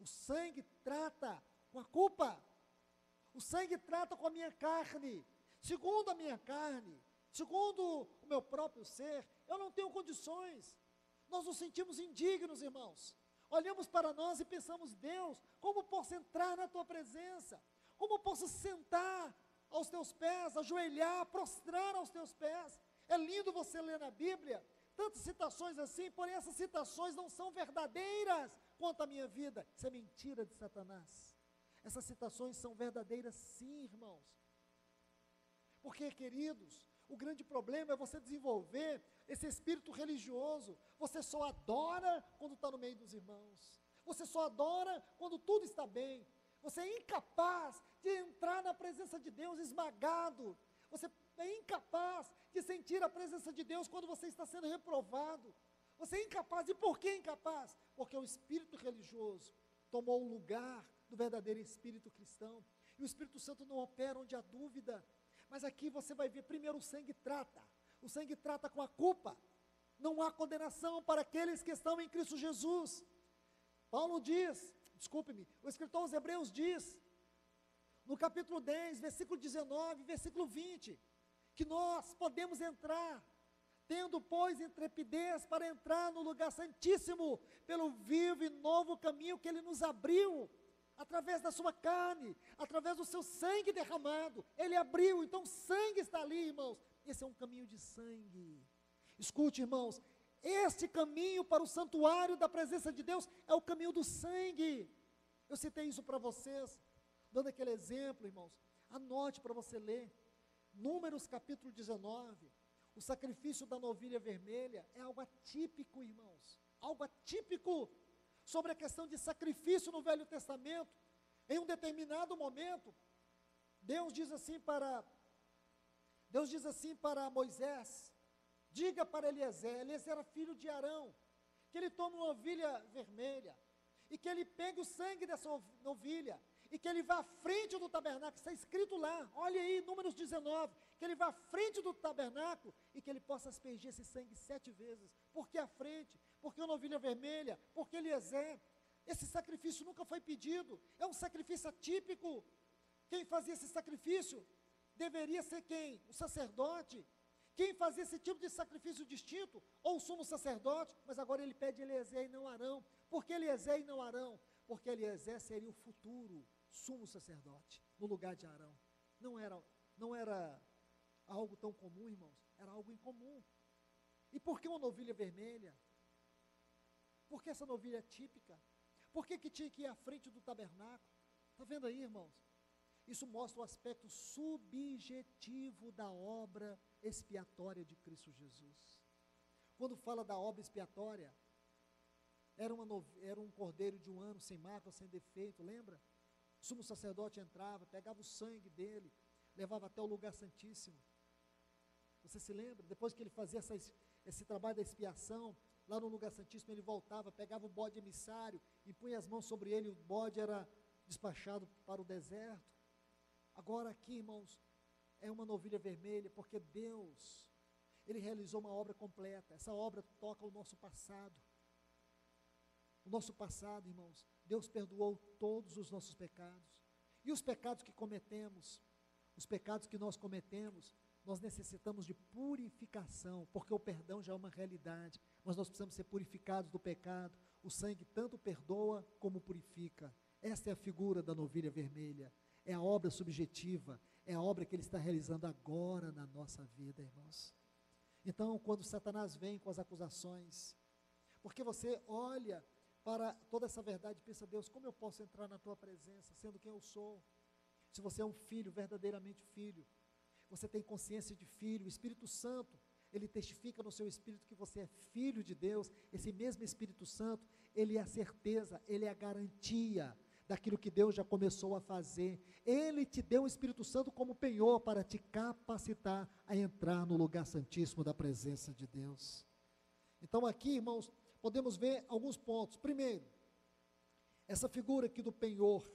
O sangue trata com a culpa. O sangue trata com a minha carne. Segundo a minha carne, segundo o meu próprio ser, eu não tenho condições. Nós nos sentimos indignos, irmãos. Olhamos para nós e pensamos, Deus, como posso entrar na tua presença? Como posso sentar aos teus pés, ajoelhar, prostrar aos teus pés? É lindo você ler na Bíblia tantas citações assim, porém essas citações não são verdadeiras quanto à minha vida. Isso é mentira de Satanás. Essas citações são verdadeiras sim, irmãos. Porque, queridos, o grande problema é você desenvolver esse espírito religioso. Você só adora quando está no meio dos irmãos. Você só adora quando tudo está bem. Você é incapaz de entrar na presença de Deus esmagado. Você é incapaz de sentir a presença de Deus quando você está sendo reprovado. Você é incapaz. E por que incapaz? Porque o espírito religioso tomou o lugar do verdadeiro espírito cristão. E o Espírito Santo não opera onde há dúvida. Mas aqui você vai ver, primeiro o sangue trata. O sangue trata com a culpa. Não há condenação para aqueles que estão em Cristo Jesus. Paulo diz, o escritor aos Hebreus diz, no capítulo 10, versículo 19, versículo 20, que nós podemos entrar, tendo, pois, intrepidez para entrar no lugar santíssimo, pelo vivo e novo caminho que ele nos abriu, através da sua carne, através do seu sangue derramado. Ele abriu, então sangue está ali, irmãos. Esse é um caminho de sangue. Escute, irmãos, este caminho para o santuário da presença de Deus é o caminho do sangue. Eu citei isso para vocês, dando aquele exemplo, irmãos. Anote para você ler. Números capítulo 19. O sacrifício da novilha vermelha é algo atípico, irmãos. Algo atípico sobre a questão de sacrifício no Velho Testamento. Em um determinado momento, Deus diz assim para Moisés, diga para Eliezer era filho de Arão, que ele tome uma ovelha vermelha, e que ele pegue o sangue dessa novilha, e que ele vá à frente do tabernáculo, está escrito lá, olha aí, Números 19, que ele vá à frente do tabernáculo, e que ele possa aspergir esse sangue 7 vezes. Por que à frente? Porque uma ovelha vermelha? Porque Eliezer? Esse sacrifício nunca foi pedido, é um sacrifício atípico. Quem fazia esse sacrifício deveria ser quem? O sacerdote. Quem fazia esse tipo de sacrifício distinto? Ou o sumo sacerdote, mas agora ele pede Eliezer e não Arão. Por que Eliezer e não Arão? Porque Eliezer seria o futuro sumo sacerdote, no lugar de Arão. Não era algo tão comum, irmãos, era algo incomum. E por que uma novilha vermelha? Por que essa novilha típica? Por que tinha que ir à frente do tabernáculo? Está vendo aí, irmãos? Isso mostra o aspecto subjetivo da obra expiatória de Cristo Jesus. Quando fala da obra expiatória, era um cordeiro de um ano, sem mácula, sem defeito, lembra? O sumo sacerdote entrava, pegava o sangue dele, levava até o lugar santíssimo. Você se lembra? Depois que ele fazia esse trabalho da expiação, lá no lugar santíssimo ele voltava, pegava o bode emissário, e punha as mãos sobre ele, o bode era despachado para o deserto. Agora aqui, irmãos, é uma novilha vermelha, porque Deus, Ele realizou uma obra completa. Essa obra toca o nosso passado. O nosso passado, irmãos, Deus perdoou todos os nossos pecados. E os pecados que cometemos, nós necessitamos de purificação, porque o perdão já é uma realidade, mas nós precisamos ser purificados do pecado. O sangue tanto perdoa como purifica. Esta é a figura da novilha vermelha. É a obra subjetiva, é a obra que Ele está realizando agora na nossa vida, irmãos. Então, quando Satanás vem com as acusações, porque você olha para toda essa verdade e pensa: Deus, como eu posso entrar na Tua presença, sendo quem eu sou? Se você é um filho, verdadeiramente filho, você tem consciência de filho, o Espírito Santo, Ele testifica no seu espírito que você é filho de Deus. Esse mesmo Espírito Santo, Ele é a certeza, Ele é a garantia daquilo que Deus já começou a fazer. Ele te deu o Espírito Santo como penhor para te capacitar a entrar no lugar santíssimo da presença de Deus. Então aqui, irmãos, podemos ver alguns pontos. Primeiro, essa figura aqui do penhor,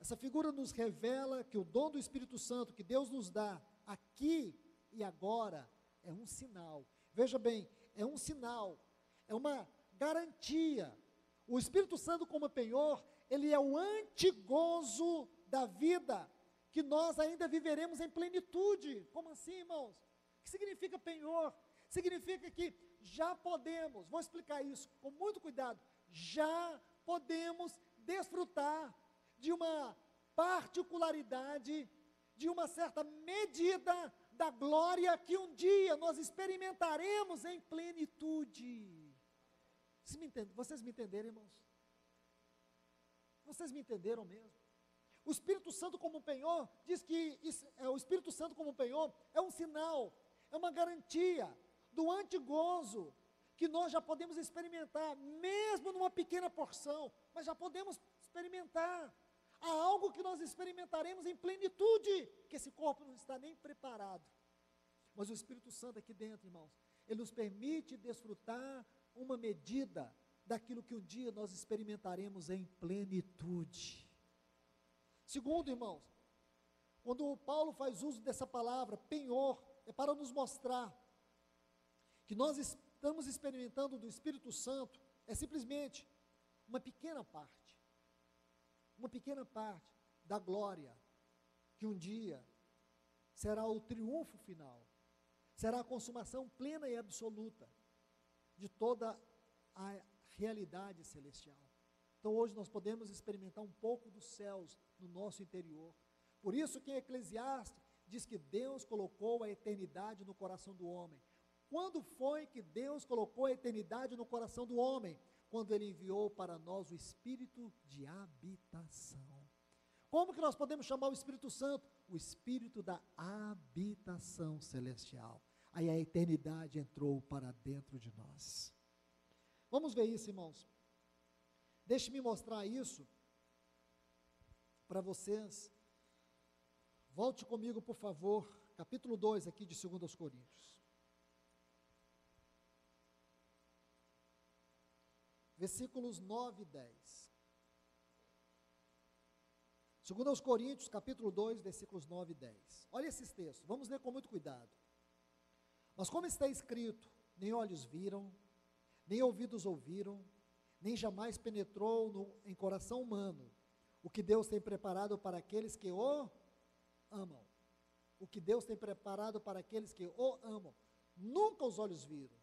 essa figura nos revela que o dom do Espírito Santo que Deus nos dá aqui e agora é um sinal. Veja bem, é um sinal, é uma garantia. O Espírito Santo como penhor, ele é o antigozo da vida, que nós ainda viveremos em plenitude. Como assim, irmãos? O que significa penhor? Significa que já podemos, vou explicar isso com muito cuidado, já podemos desfrutar de uma particularidade, de uma certa medida da glória que um dia nós experimentaremos em plenitude. Vocês me entenderam, irmãos? Vocês me entenderam mesmo? O Espírito Santo como penhor, diz que o Espírito Santo como penhor é um sinal, é uma garantia do antigozo que nós já podemos experimentar, mesmo numa pequena porção, mas já podemos experimentar. Há algo que nós experimentaremos em plenitude, que esse corpo não está nem preparado. Mas o Espírito Santo aqui dentro, irmãos, ele nos permite desfrutar uma medida daquilo que um dia nós experimentaremos em plenitude. Segundo, irmãos, quando Paulo faz uso dessa palavra, penhor, é para nos mostrar que nós estamos experimentando do Espírito Santo, é simplesmente uma pequena parte da glória, que um dia será o triunfo final, será a consumação plena e absoluta de toda a realidade celestial. Então hoje nós podemos experimentar um pouco dos céus no nosso interior. Por isso que em Eclesiastes diz que Deus colocou a eternidade no coração do homem. Quando foi que Deus colocou a eternidade no coração do homem? Quando Ele enviou para nós o Espírito de habitação. Como que nós podemos chamar o Espírito Santo? O Espírito da habitação celestial. Aí a eternidade entrou para dentro de nós. Vamos ver isso, irmãos. Deixe-me mostrar isso para vocês. Volte comigo, por favor, capítulo 2 aqui de 2 Coríntios. Versículos 9 e 10. 2 Coríntios, capítulo 2, versículos 9 e 10. Olha esses textos, vamos ler com muito cuidado. Mas como está escrito, nem olhos viram, nem ouvidos ouviram, nem jamais penetrou em coração humano o que Deus tem preparado para aqueles que o amam. O que Deus tem preparado para aqueles que o amam. Nunca os olhos viram,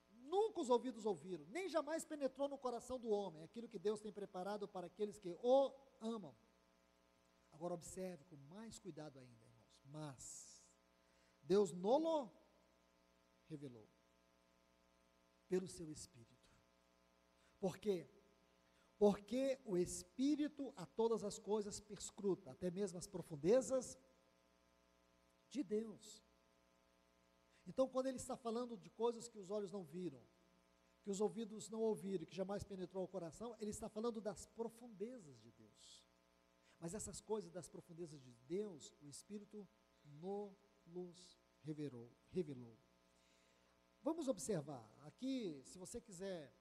nunca os ouvidos ouviram, nem jamais penetrou no coração do homem aquilo que Deus tem preparado para aqueles que o amam. Agora observe com mais cuidado ainda, irmãos. Mas Deus nolo revelou. Pelo seu Espírito. Por quê? Porque o Espírito a todas as coisas perscruta, até mesmo as profundezas de Deus. Então, quando ele está falando de coisas que os olhos não viram, que os ouvidos não ouviram, que jamais penetrou ao coração, ele está falando das profundezas de Deus. Mas essas coisas das profundezas de Deus, o Espírito nos revelou. Vamos observar, aqui, se você quiser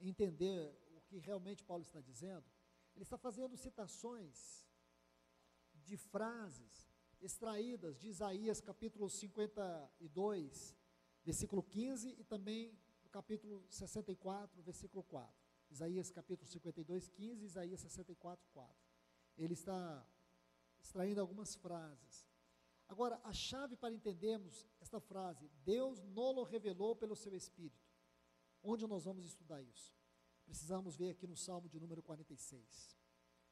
entender o que realmente Paulo está dizendo, ele está fazendo citações de frases extraídas de Isaías capítulo 52, versículo 15, e também do capítulo 64, versículo 4. Isaías capítulo 52, 15, Isaías 64, 4. Ele está extraindo algumas frases. Agora, a chave para entendermos esta frase, Deus nos revelou pelo seu Espírito. Onde nós vamos estudar isso? Precisamos ver aqui no Salmo de número 46.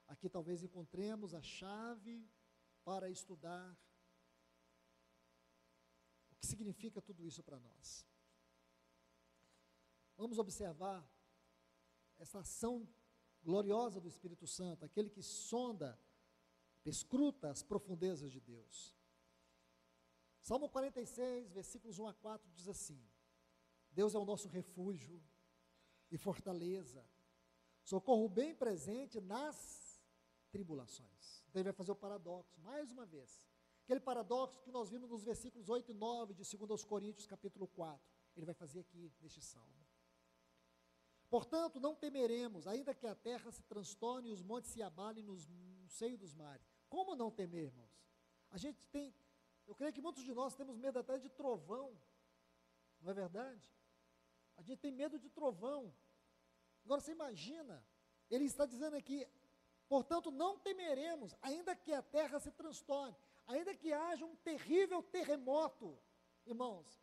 Aqui talvez encontremos a chave para estudar o que significa tudo isso para nós. Vamos observar essa ação gloriosa do Espírito Santo, aquele que sonda, perscruta as profundezas de Deus. Salmo 46, versículos 1 a 4 diz assim: Deus é o nosso refúgio e fortaleza, socorro bem presente nas tribulações. Então ele vai fazer o paradoxo, mais uma vez, aquele paradoxo que nós vimos nos versículos 8 e 9 de 2 Coríntios capítulo 4, ele vai fazer aqui neste salmo. Portanto, não temeremos, ainda que a terra se transtorne e os montes se abalem no seio dos mares. Como não temer, irmãos? Eu creio que muitos de nós temos medo até de trovão, não é verdade? A gente tem medo de trovão. Agora você imagina, ele está dizendo aqui, portanto não temeremos, ainda que a terra se transtorne, ainda que haja um terrível terremoto. Irmãos,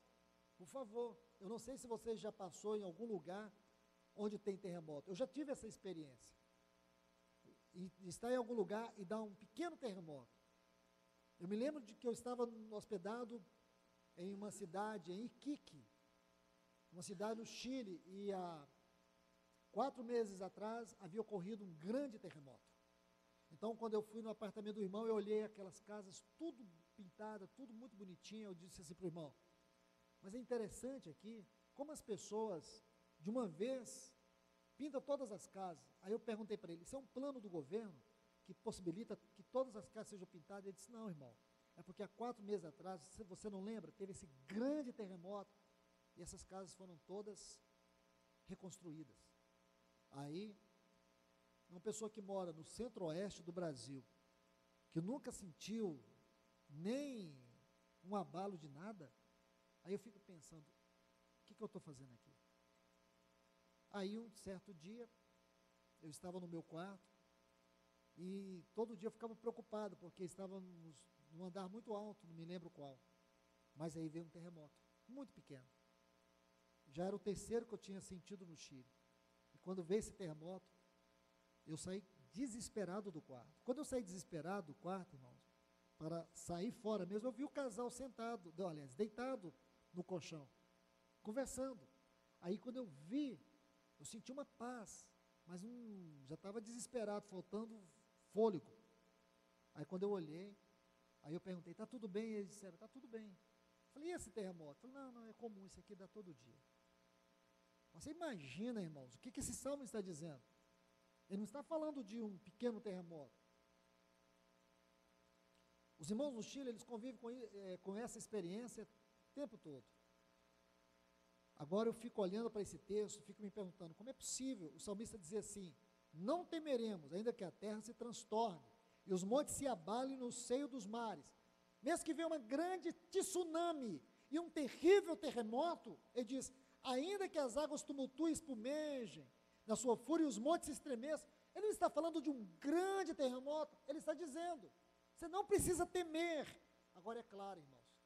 por favor, eu não sei se você já passou em algum lugar onde tem terremoto. Eu já tive essa experiência. E estar em algum lugar e dar um pequeno terremoto. Eu me lembro de que eu estava hospedado em uma cidade, em Iquique, uma cidade no Chile, e há 4 meses atrás havia ocorrido um grande terremoto. Então, quando eu fui no apartamento do irmão, eu olhei aquelas casas, tudo pintada, tudo muito bonitinho, eu disse assim para o irmão, mas é interessante aqui, como as pessoas, de uma vez, pintam todas as casas. Aí eu perguntei para ele, isso é um plano do governo que possibilita que todas as casas sejam pintadas? Ele disse, não, irmão, é porque há 4 meses atrás, se você não lembra, teve esse grande terremoto, e essas casas foram todas reconstruídas. Aí, uma pessoa que mora no centro-oeste do Brasil, que nunca sentiu nem um abalo de nada, aí eu fico pensando, o que eu estou fazendo aqui? Aí um certo dia, eu estava no meu quarto, e todo dia eu ficava preocupado, porque estava num andar muito alto, não me lembro qual, mas aí veio um terremoto, muito pequeno. Já era o 3º que eu tinha sentido no Chile. E quando veio esse terremoto, eu saí desesperado do quarto. Quando eu saí desesperado do quarto, irmãos, para sair fora mesmo, eu vi o casal sentado, aliás, deitado no colchão, conversando. Aí quando eu vi, eu senti uma paz, mas já estava desesperado, faltando fôlego. Aí quando eu olhei, aí eu perguntei, está tudo bem? E eles disseram, está tudo bem. Eu falei, e esse terremoto? Eu falei, não, é comum, isso aqui dá todo dia. Você imagina, irmãos, o que esse salmo está dizendo? Ele não está falando de um pequeno terremoto. Os irmãos no Chile, eles convivem com essa experiência o tempo todo. Agora eu fico olhando para esse texto, fico me perguntando, como é possível o salmista dizer assim, não temeremos, ainda que a terra se transtorne, e os montes se abalem no seio dos mares, mesmo que venha uma grande tsunami, e um terrível terremoto, ele diz, ainda que as águas tumultuem e espumejem, na sua fúria os montes se estremeçam, ele não está falando de um grande terremoto, ele está dizendo, você não precisa temer. Agora é claro, irmãos,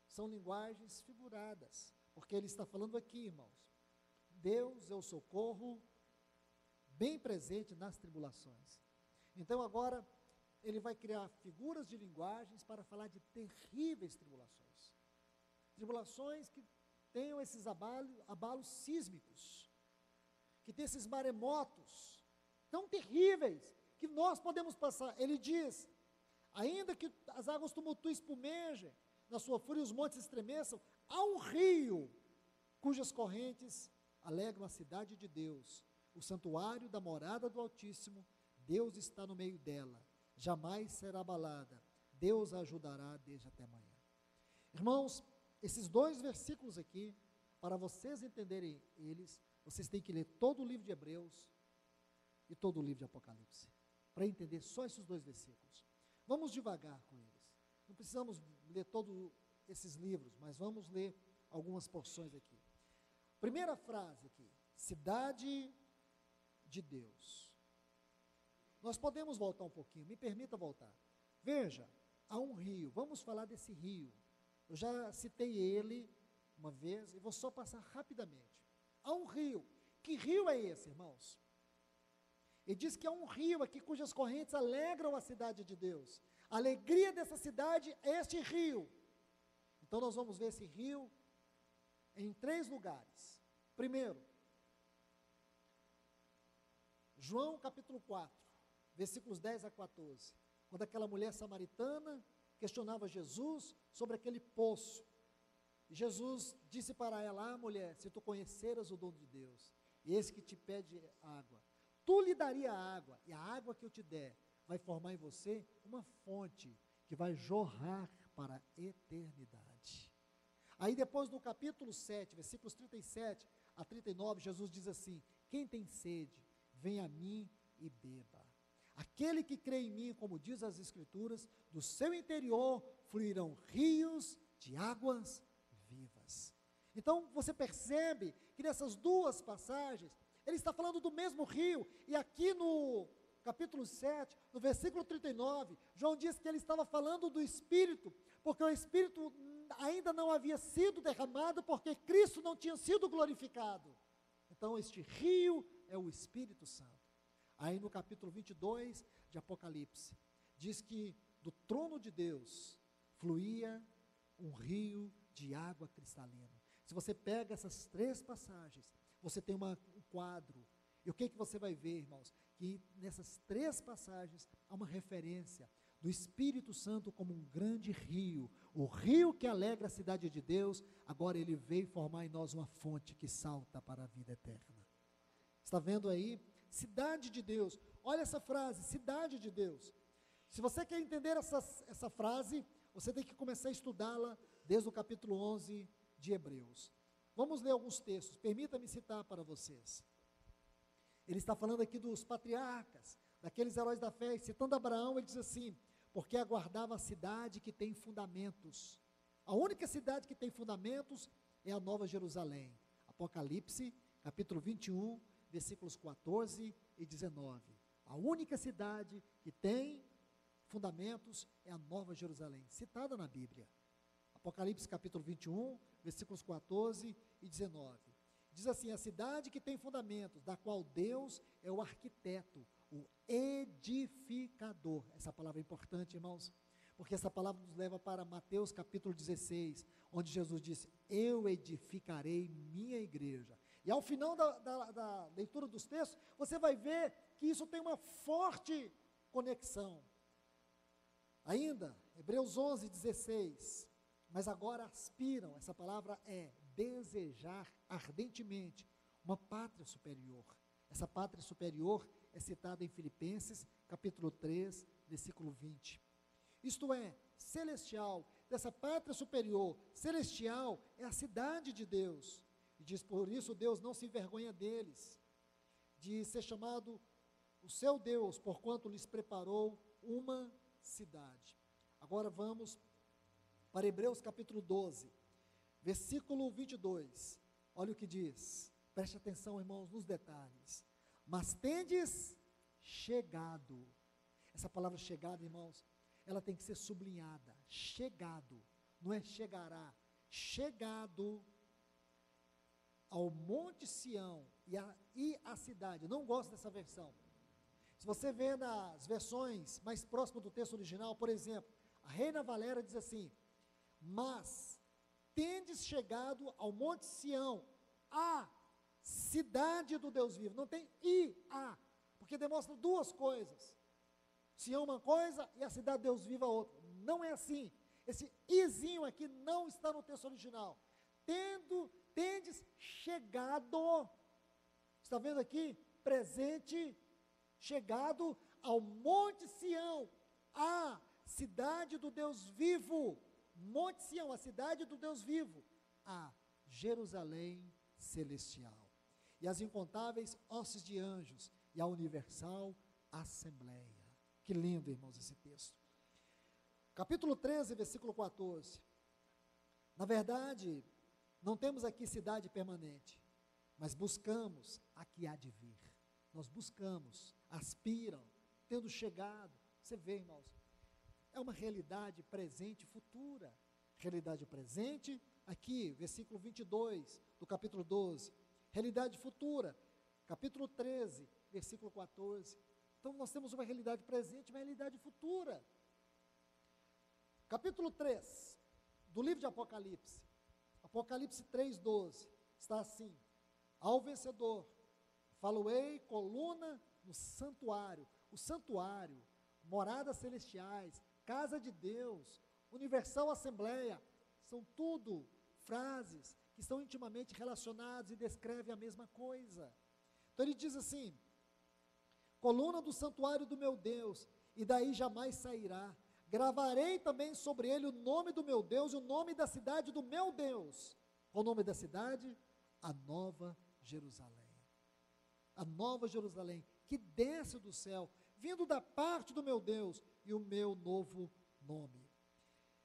são linguagens figuradas, porque ele está falando aqui, irmãos, Deus é o socorro bem presente nas tribulações. Então agora, ele vai criar figuras de linguagens para falar de terríveis tribulações. Tribulações que tenham esses abalos sísmicos, que tem esses maremotos tão terríveis, que nós podemos passar. Ele diz, ainda que as águas tumultuem e espumejem, na sua fúria os montes estremeçam, há um rio, cujas correntes alegram a cidade de Deus, o santuário da morada do Altíssimo. Deus está no meio dela, jamais será abalada, Deus a ajudará desde até amanhã. Irmãos, esses 2 versículos aqui, para vocês entenderem eles, vocês têm que ler todo o livro de Hebreus e todo o livro de Apocalipse, para entender só esses 2 versículos. Vamos devagar com eles, não precisamos ler todos esses livros, mas vamos ler algumas porções aqui. Primeira frase aqui, cidade de Deus. Nós podemos voltar um pouquinho, me permita voltar. Veja, há um rio, vamos falar desse rio. Eu já citei ele uma vez e vou só passar rapidamente. Há um rio. Que rio é esse, irmãos? Ele diz que há um rio aqui cujas correntes alegram a cidade de Deus. A alegria dessa cidade é este rio. Então nós vamos ver esse rio em 3 lugares. Primeiro, João capítulo 4, versículos 10 a 14, quando aquela mulher samaritana questionava Jesus sobre aquele poço. E Jesus disse para ela, mulher, se tu conheceras o dom de Deus, e esse que te pede água, tu lhe daria água, e a água que eu te der vai formar em você uma fonte que vai jorrar para a eternidade. Aí depois no capítulo 7, versículos 37 a 39, Jesus diz assim, quem tem sede, vem a mim e beba. Aquele que crê em mim, como diz as Escrituras, do seu interior fluirão rios de águas vivas. Então você percebe que nessas 2 passagens, ele está falando do mesmo rio, e aqui no capítulo 7, no versículo 39, João diz que ele estava falando do Espírito, porque o Espírito ainda não havia sido derramado, porque Cristo não tinha sido glorificado. Então este rio é o Espírito Santo. Aí no capítulo 22 de Apocalipse, diz que do trono de Deus fluía um rio de água cristalina. Se você pega essas 3 passagens, você tem um quadro. E o que você vai ver, irmãos? Que nessas 3 passagens há uma referência do Espírito Santo como um grande rio. O rio que alegra a cidade de Deus, agora ele veio formar em nós uma fonte que salta para a vida eterna. Está vendo aí? Cidade de Deus. Olha essa frase, cidade de Deus. Se você quer entender essa frase, você tem que começar a estudá-la desde o capítulo 11 de Hebreus. Vamos ler alguns textos, permita-me citar para vocês. Ele está falando aqui dos patriarcas, daqueles heróis da fé, citando Abraão, ele diz assim, porque aguardava a cidade que tem fundamentos. A única cidade que tem fundamentos é a Nova Jerusalém. Apocalipse, capítulo 21, versículos 14 e 19. A única cidade que tem fundamentos é a Nova Jerusalém, citada na Bíblia. Apocalipse capítulo 21, versículos 14 e 19. Diz assim, a cidade que tem fundamentos, da qual Deus é o arquiteto, o edificador. Essa palavra é importante, irmãos, porque essa palavra nos leva para Mateus capítulo 16, onde Jesus disse, eu edificarei minha igreja. E ao final da leitura dos textos, você vai ver que isso tem uma forte conexão. Ainda, Hebreus 11, 16, mas agora aspiram, essa palavra é desejar ardentemente uma pátria superior. Essa pátria superior é citada em Filipenses, capítulo 3, versículo 20. Isto é, celestial, dessa pátria superior, celestial, é a cidade de Deus. E diz, por isso Deus não se envergonha deles, de ser chamado o seu Deus, porquanto lhes preparou uma cidade. Agora vamos para Hebreus capítulo 12, versículo 22. Olha o que diz, preste atenção, irmãos, nos detalhes. Mas tendes chegado. Essa palavra chegado, irmãos, ela tem que ser sublinhada. Chegado, não é chegará. Chegado ao Monte Sião e a cidade. Não gosto dessa versão. Se você vê nas versões mais próximas do texto original, por exemplo, a Reina Valera diz assim, mas tendes chegado ao Monte Sião, a cidade do Deus vivo. Não tem a, porque demonstra duas coisas. Sião uma coisa e a cidade de Deus vivo a outra. Não é assim. Esse izinho aqui não está no texto original. Tendes chegado, está vendo aqui? Presente, chegado ao Monte Sião, a cidade do Deus vivo. Monte Sião, a cidade do Deus vivo, a Jerusalém celestial, e as incontáveis hostes de anjos, e a universal assembleia. Que lindo, irmãos, esse texto. Capítulo 13, versículo 14. Na verdade, não temos aqui cidade permanente, mas buscamos a que há de vir. Nós buscamos, aspiram, tendo chegado. Você vê, irmãos, é uma realidade presente e futura. Realidade presente, aqui, versículo 22 do capítulo 12. Realidade futura, capítulo 13, versículo 14. Então, nós temos uma realidade presente e uma realidade futura. Capítulo 3 do livro de Apocalipse, Apocalipse 3:12, está assim: ao vencedor, falo-ei coluna no santuário. O santuário, moradas celestiais, casa de Deus, universal assembleia, são tudo frases que estão intimamente relacionadas e descrevem a mesma coisa. Então ele diz assim: coluna do santuário do meu Deus, e daí jamais sairá. Gravarei também sobre ele o nome do meu Deus e o nome da cidade do meu Deus. Qual o nome da cidade? A Nova Jerusalém. A Nova Jerusalém, que desce do céu, vindo da parte do meu Deus, e o meu novo nome.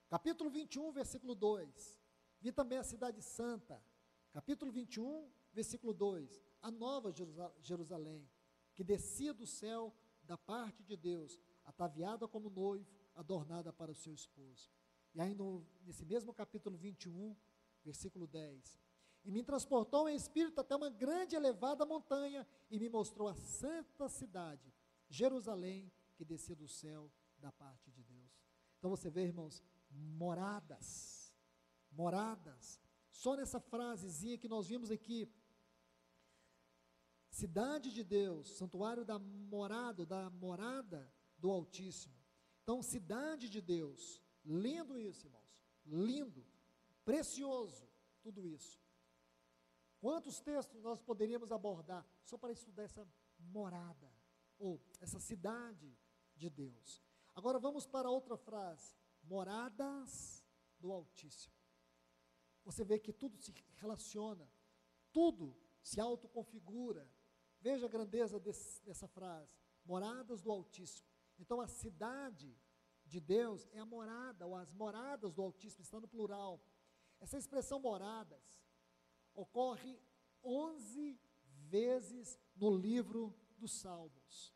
Capítulo 21, versículo 2. Vi também a cidade santa. Capítulo 21, versículo 2. A Nova Jerusalém, que descia do céu da parte de Deus, ataviada como noivo, adornada para o seu esposo. E ainda nesse mesmo capítulo 21, versículo 10. E me transportou em espírito até uma grande e elevada montanha, e me mostrou a santa cidade, Jerusalém, que descia do céu da parte de Deus. Então você vê, irmãos, moradas, moradas. Só nessa frasezinha que nós vimos aqui, cidade de Deus, santuário da morada do Altíssimo. Então, cidade de Deus, lindo isso, irmãos, lindo, precioso, tudo isso. Quantos textos nós poderíamos abordar só para estudar essa morada, ou essa cidade de Deus? Agora vamos para outra frase, moradas do Altíssimo. Você vê que tudo se relaciona, tudo se autoconfigura. Veja a grandeza dessa frase, moradas do Altíssimo. Então a cidade de Deus é a morada, ou as moradas do Altíssimo, está no plural. Essa expressão moradas ocorre 11 vezes no livro dos Salmos.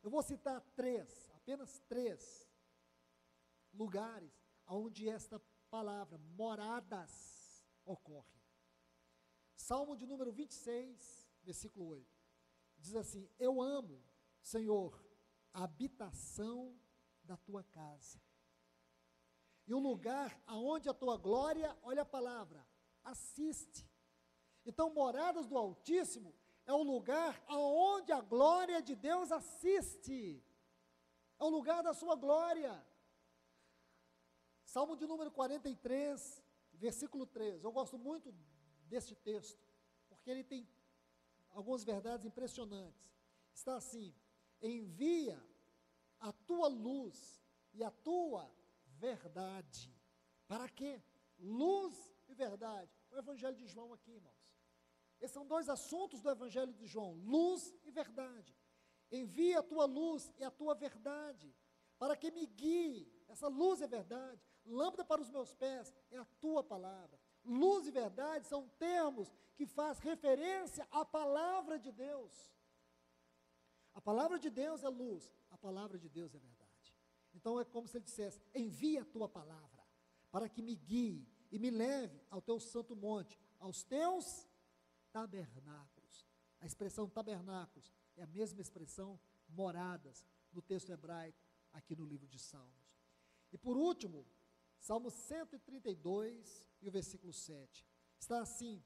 Eu vou citar apenas três lugares onde esta palavra, moradas, ocorre. Salmo de número 26, versículo 8, diz assim: eu amo, Senhor, a habitação da tua casa, e o lugar aonde a tua glória, olha a palavra, assiste. Então, moradas do Altíssimo é o lugar aonde a glória de Deus assiste, é o lugar da sua glória. Salmo de número 43, versículo 13, eu gosto muito deste texto, porque ele tem algumas verdades impressionantes. Está assim: envia a tua luz e a tua verdade. Para quê? Luz e verdade. O Evangelho de João aqui, irmãos. Esses são dois assuntos do Evangelho de João, luz e verdade. Envia a tua luz e a tua verdade, para que me guie. Essa luz é verdade. Lâmpada para os meus pés é a tua palavra. Luz e verdade são termos que faz referência à palavra de Deus. A palavra de Deus é luz, a palavra de Deus é verdade. Então é como se ele dissesse: envia a tua palavra, para que me guie e me leve ao teu santo monte, aos teus tabernáculos. A expressão tabernáculos é a mesma expressão moradas no texto hebraico, aqui no livro de Salmos. E por último, Salmo 132 e o versículo 7. Está assim: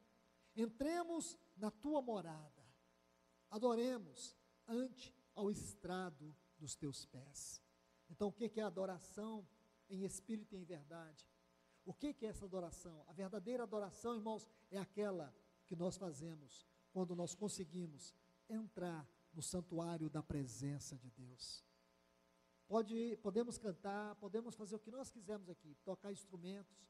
entremos na tua morada, adoremos ante ao estrado dos teus pés. Então, o que é adoração em espírito e em verdade? O que é essa adoração? A verdadeira adoração, irmãos, é aquela que nós fazemos quando nós conseguimos entrar no santuário da presença de Deus. Podemos cantar, podemos fazer o que nós quisermos aqui, tocar instrumentos,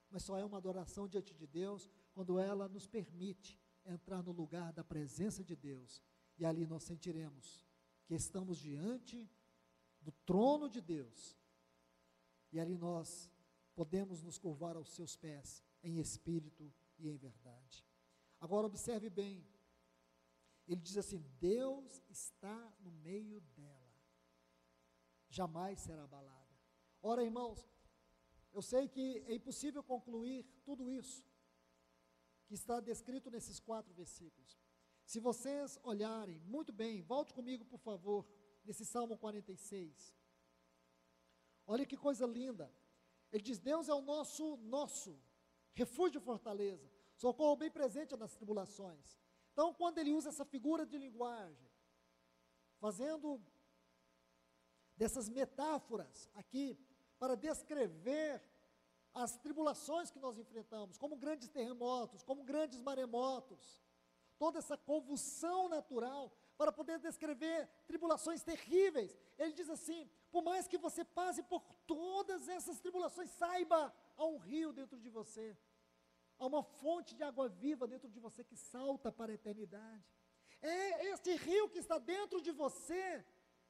mas só é uma adoração diante de Deus quando ela nos permite entrar no lugar da presença de Deus, e ali nós sentiremos que estamos diante do trono de Deus, e ali nós podemos nos curvar aos seus pés, em espírito e em verdade. Agora observe bem, ele diz assim: Deus está no meio dela, jamais será abalada. Ora, irmãos, eu sei que é impossível concluir tudo isso que está descrito nesses 4 versículos. Se vocês olharem muito bem, volte comigo, por favor, nesse Salmo 46. Olha que coisa linda. Ele diz: Deus é o nosso refúgio e fortaleza, socorro bem presente nas tribulações. Então, quando ele usa essa figura de linguagem, fazendo dessas metáforas aqui, para descrever as tribulações que nós enfrentamos, como grandes terremotos, como grandes maremotos, toda essa convulsão natural, para poder descrever tribulações terríveis. Ele diz assim: por mais que você passe por todas essas tribulações, saiba, há um rio dentro de você, há uma fonte de água viva dentro de você que salta para a eternidade. É este rio que está dentro de você,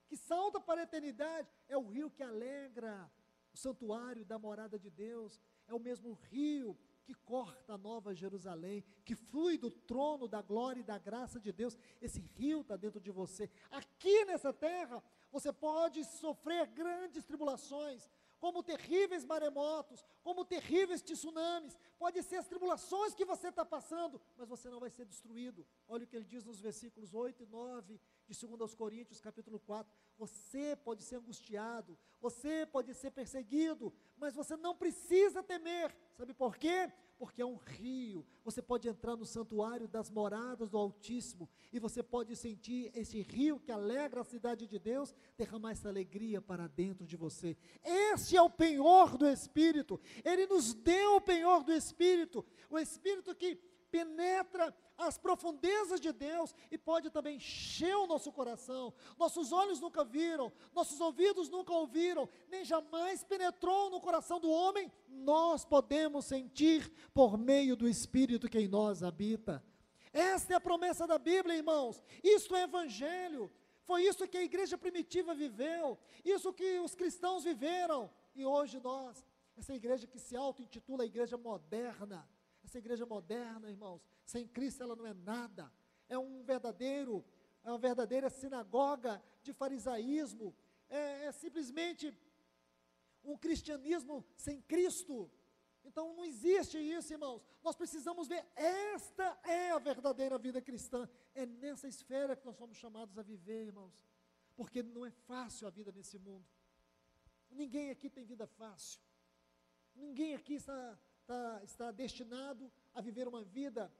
que salta para a eternidade, é o rio que alegra o santuário da morada de Deus, é o mesmo rio que corta a Nova Jerusalém, que flui do trono da glória e da graça de Deus. Esse rio está dentro de você. Aqui nessa terra, você pode sofrer grandes tribulações, como terríveis maremotos, como terríveis tsunamis, pode ser as tribulações que você está passando, mas você não vai ser destruído. Olha o que ele diz nos versículos 8 e 9, de 2 Coríntios, capítulo 4, você pode ser angustiado, você pode ser perseguido, mas você não precisa temer. Sabe por quê? Porque é um rio, você pode entrar no santuário das moradas do Altíssimo, e você pode sentir esse rio que alegra a cidade de Deus, derramar essa alegria para dentro de você. Esse é o penhor do Espírito, Ele nos deu o penhor do Espírito, o Espírito que penetra as profundezas de Deus e pode também encher o nosso coração. Nossos olhos nunca viram, nossos ouvidos nunca ouviram, nem jamais penetrou no coração do homem. Nós podemos sentir por meio do Espírito que em nós habita. Esta é a promessa da Bíblia, irmãos. Isto é evangelho. Foi isso que a igreja primitiva viveu, isso que os cristãos viveram. E hoje nós, essa igreja que se auto-intitula igreja moderna, essa igreja moderna, irmãos, sem Cristo ela não é nada, é uma verdadeira sinagoga de farisaísmo, é simplesmente um cristianismo sem Cristo. Então não existe isso, irmãos. Nós precisamos ver, esta é a verdadeira vida cristã, é nessa esfera que nós somos chamados a viver, irmãos, porque não é fácil a vida nesse mundo. Ninguém aqui tem vida fácil, ninguém aqui está destinado a viver uma vida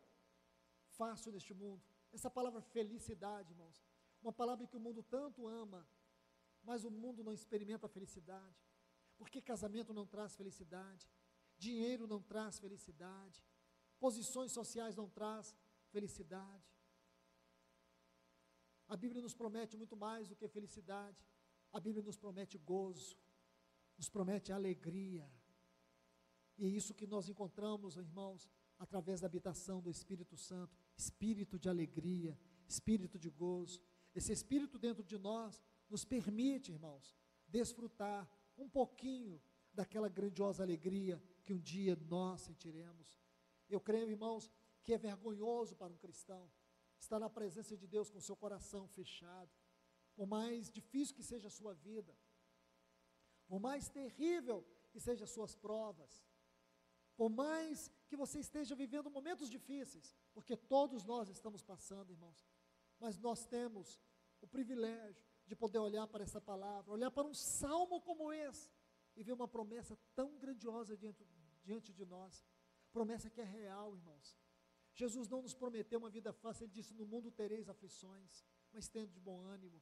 fácil neste mundo. Essa palavra felicidade, irmãos, uma palavra que o mundo tanto ama, mas o mundo não experimenta a felicidade, porque casamento não traz felicidade, dinheiro não traz felicidade, posições sociais não traz felicidade. A Bíblia nos promete muito mais do que felicidade, a Bíblia nos promete gozo, nos promete alegria, e é isso que nós encontramos, irmãos, através da habitação do Espírito Santo, espírito de alegria, espírito de gozo. Esse espírito dentro de nós nos permite, irmãos, desfrutar um pouquinho daquela grandiosa alegria que um dia nós sentiremos. Eu creio, irmãos, que é vergonhoso para um cristão estar na presença de Deus com seu coração fechado, por mais difícil que seja a sua vida, por mais terrível que sejam as suas provas, por mais que você esteja vivendo momentos difíceis, porque todos nós estamos passando, irmãos, mas nós temos o privilégio de poder olhar para essa palavra, olhar para um salmo como esse, e ver uma promessa tão grandiosa diante de nós, promessa que é real, irmãos. Jesus não nos prometeu uma vida fácil, Ele disse: no mundo tereis aflições, mas tendo de bom ânimo.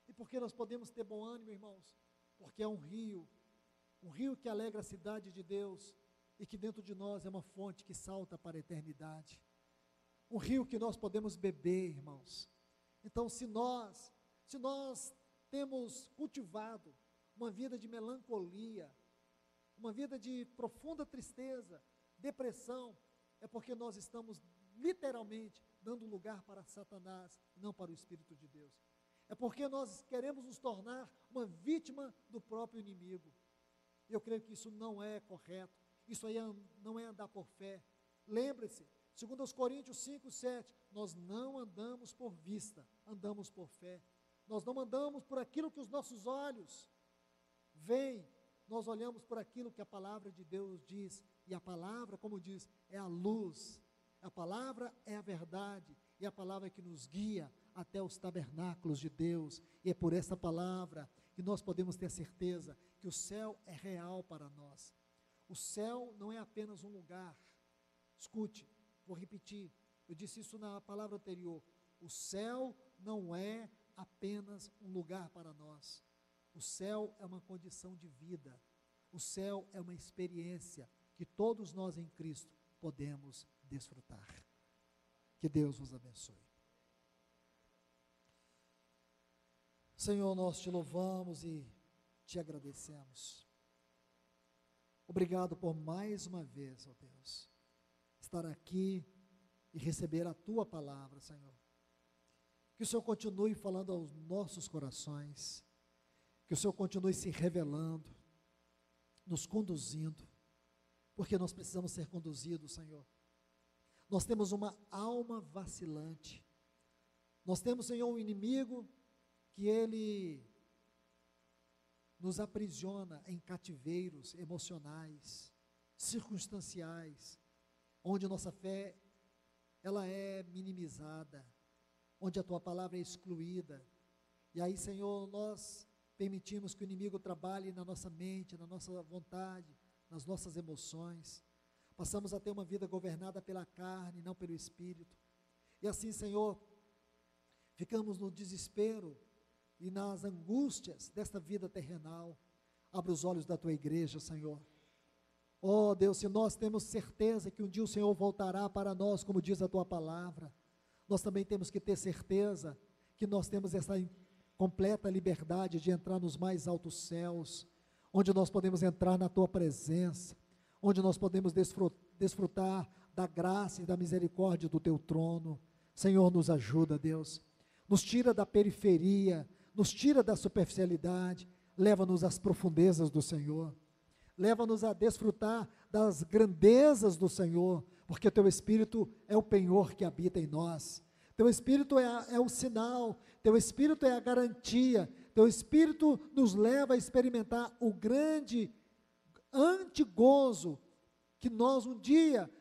E por que nós podemos ter bom ânimo, irmãos? Porque é um rio que alegra a cidade de Deus, e que dentro de nós é uma fonte que salta para a eternidade, um rio que nós podemos beber, irmãos. Então, se nós temos cultivado uma vida de melancolia, uma vida de profunda tristeza, depressão, é porque nós estamos literalmente dando lugar para Satanás, não para o Espírito de Deus. É porque nós queremos nos tornar uma vítima do próprio inimigo. Eu creio que isso não é correto, isso aí não é andar por fé. Lembre-se, 2 Coríntios 5, 7, nós não andamos por vista, andamos por fé. Nós não andamos por aquilo que os nossos olhos veem, nós olhamos por aquilo que a palavra de Deus diz, e a palavra, como diz, é a luz, a palavra é a verdade, e a palavra é que nos guia até os tabernáculos de Deus, e é por essa palavra que nós podemos ter certeza que o céu é real para nós. O céu não é apenas um lugar. Escute, vou repetir, eu disse isso na palavra anterior, o céu não é apenas um lugar para nós, o céu é uma condição de vida, o céu é uma experiência que todos nós em Cristo podemos desfrutar. Que Deus vos abençoe. Senhor, nós te louvamos e te agradecemos. Obrigado por mais uma vez, ó Deus, estar aqui e receber a tua palavra, Senhor. Que o Senhor continue falando aos nossos corações, que o Senhor continue se revelando, nos conduzindo, porque nós precisamos ser conduzidos, Senhor. Nós temos uma alma vacilante, nós temos, Senhor, um inimigo que ele nos aprisiona em cativeiros emocionais, circunstanciais, onde nossa fé, ela é minimizada, onde a tua palavra é excluída, e aí, Senhor, nós permitimos que o inimigo trabalhe na nossa mente, na nossa vontade, nas nossas emoções, passamos a ter uma vida governada pela carne, não pelo Espírito, e assim, Senhor, ficamos no desespero e nas angústias desta vida terrenal. Abra os olhos da tua igreja, Senhor. Oh Deus, se nós temos certeza que um dia o Senhor voltará para nós, como diz a tua palavra, nós também temos que ter certeza que nós temos essa completa liberdade de entrar nos mais altos céus, onde nós podemos entrar na tua presença, onde nós podemos desfrutar da graça e da misericórdia do teu trono. Senhor, nos ajuda, Deus, nos tira da periferia, nos tira da superficialidade, leva-nos às profundezas do Senhor, leva-nos a desfrutar das grandezas do Senhor, porque teu Espírito é o penhor que habita em nós, teu Espírito é o sinal, teu Espírito é a garantia, teu Espírito nos leva a experimentar o grande antigozo que nós um dia,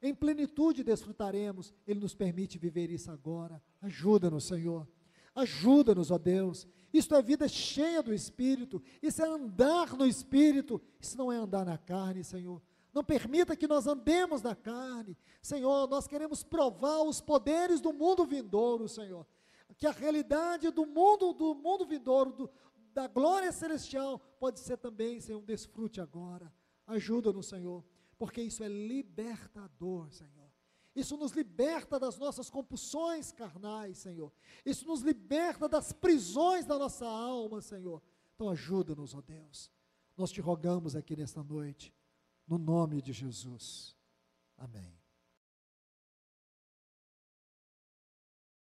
em plenitude, desfrutaremos. Ele nos permite viver isso agora. Ajuda-nos, Senhor, ajuda-nos, ó Deus. Isto é vida cheia do Espírito, isso é andar no Espírito, isso não é andar na carne, Senhor. Não permita que nós andemos na carne, Senhor. Nós queremos provar os poderes do mundo vindouro, Senhor, que a realidade do mundo vindouro, da glória celestial, pode ser também, Senhor, um desfrute agora. Ajuda-nos, Senhor, porque isso é libertador, Senhor. Isso nos liberta das nossas compulsões carnais, Senhor. Isso nos liberta das prisões da nossa alma, Senhor. Então ajuda-nos, ó Deus. Nós te rogamos aqui nesta noite, no nome de Jesus.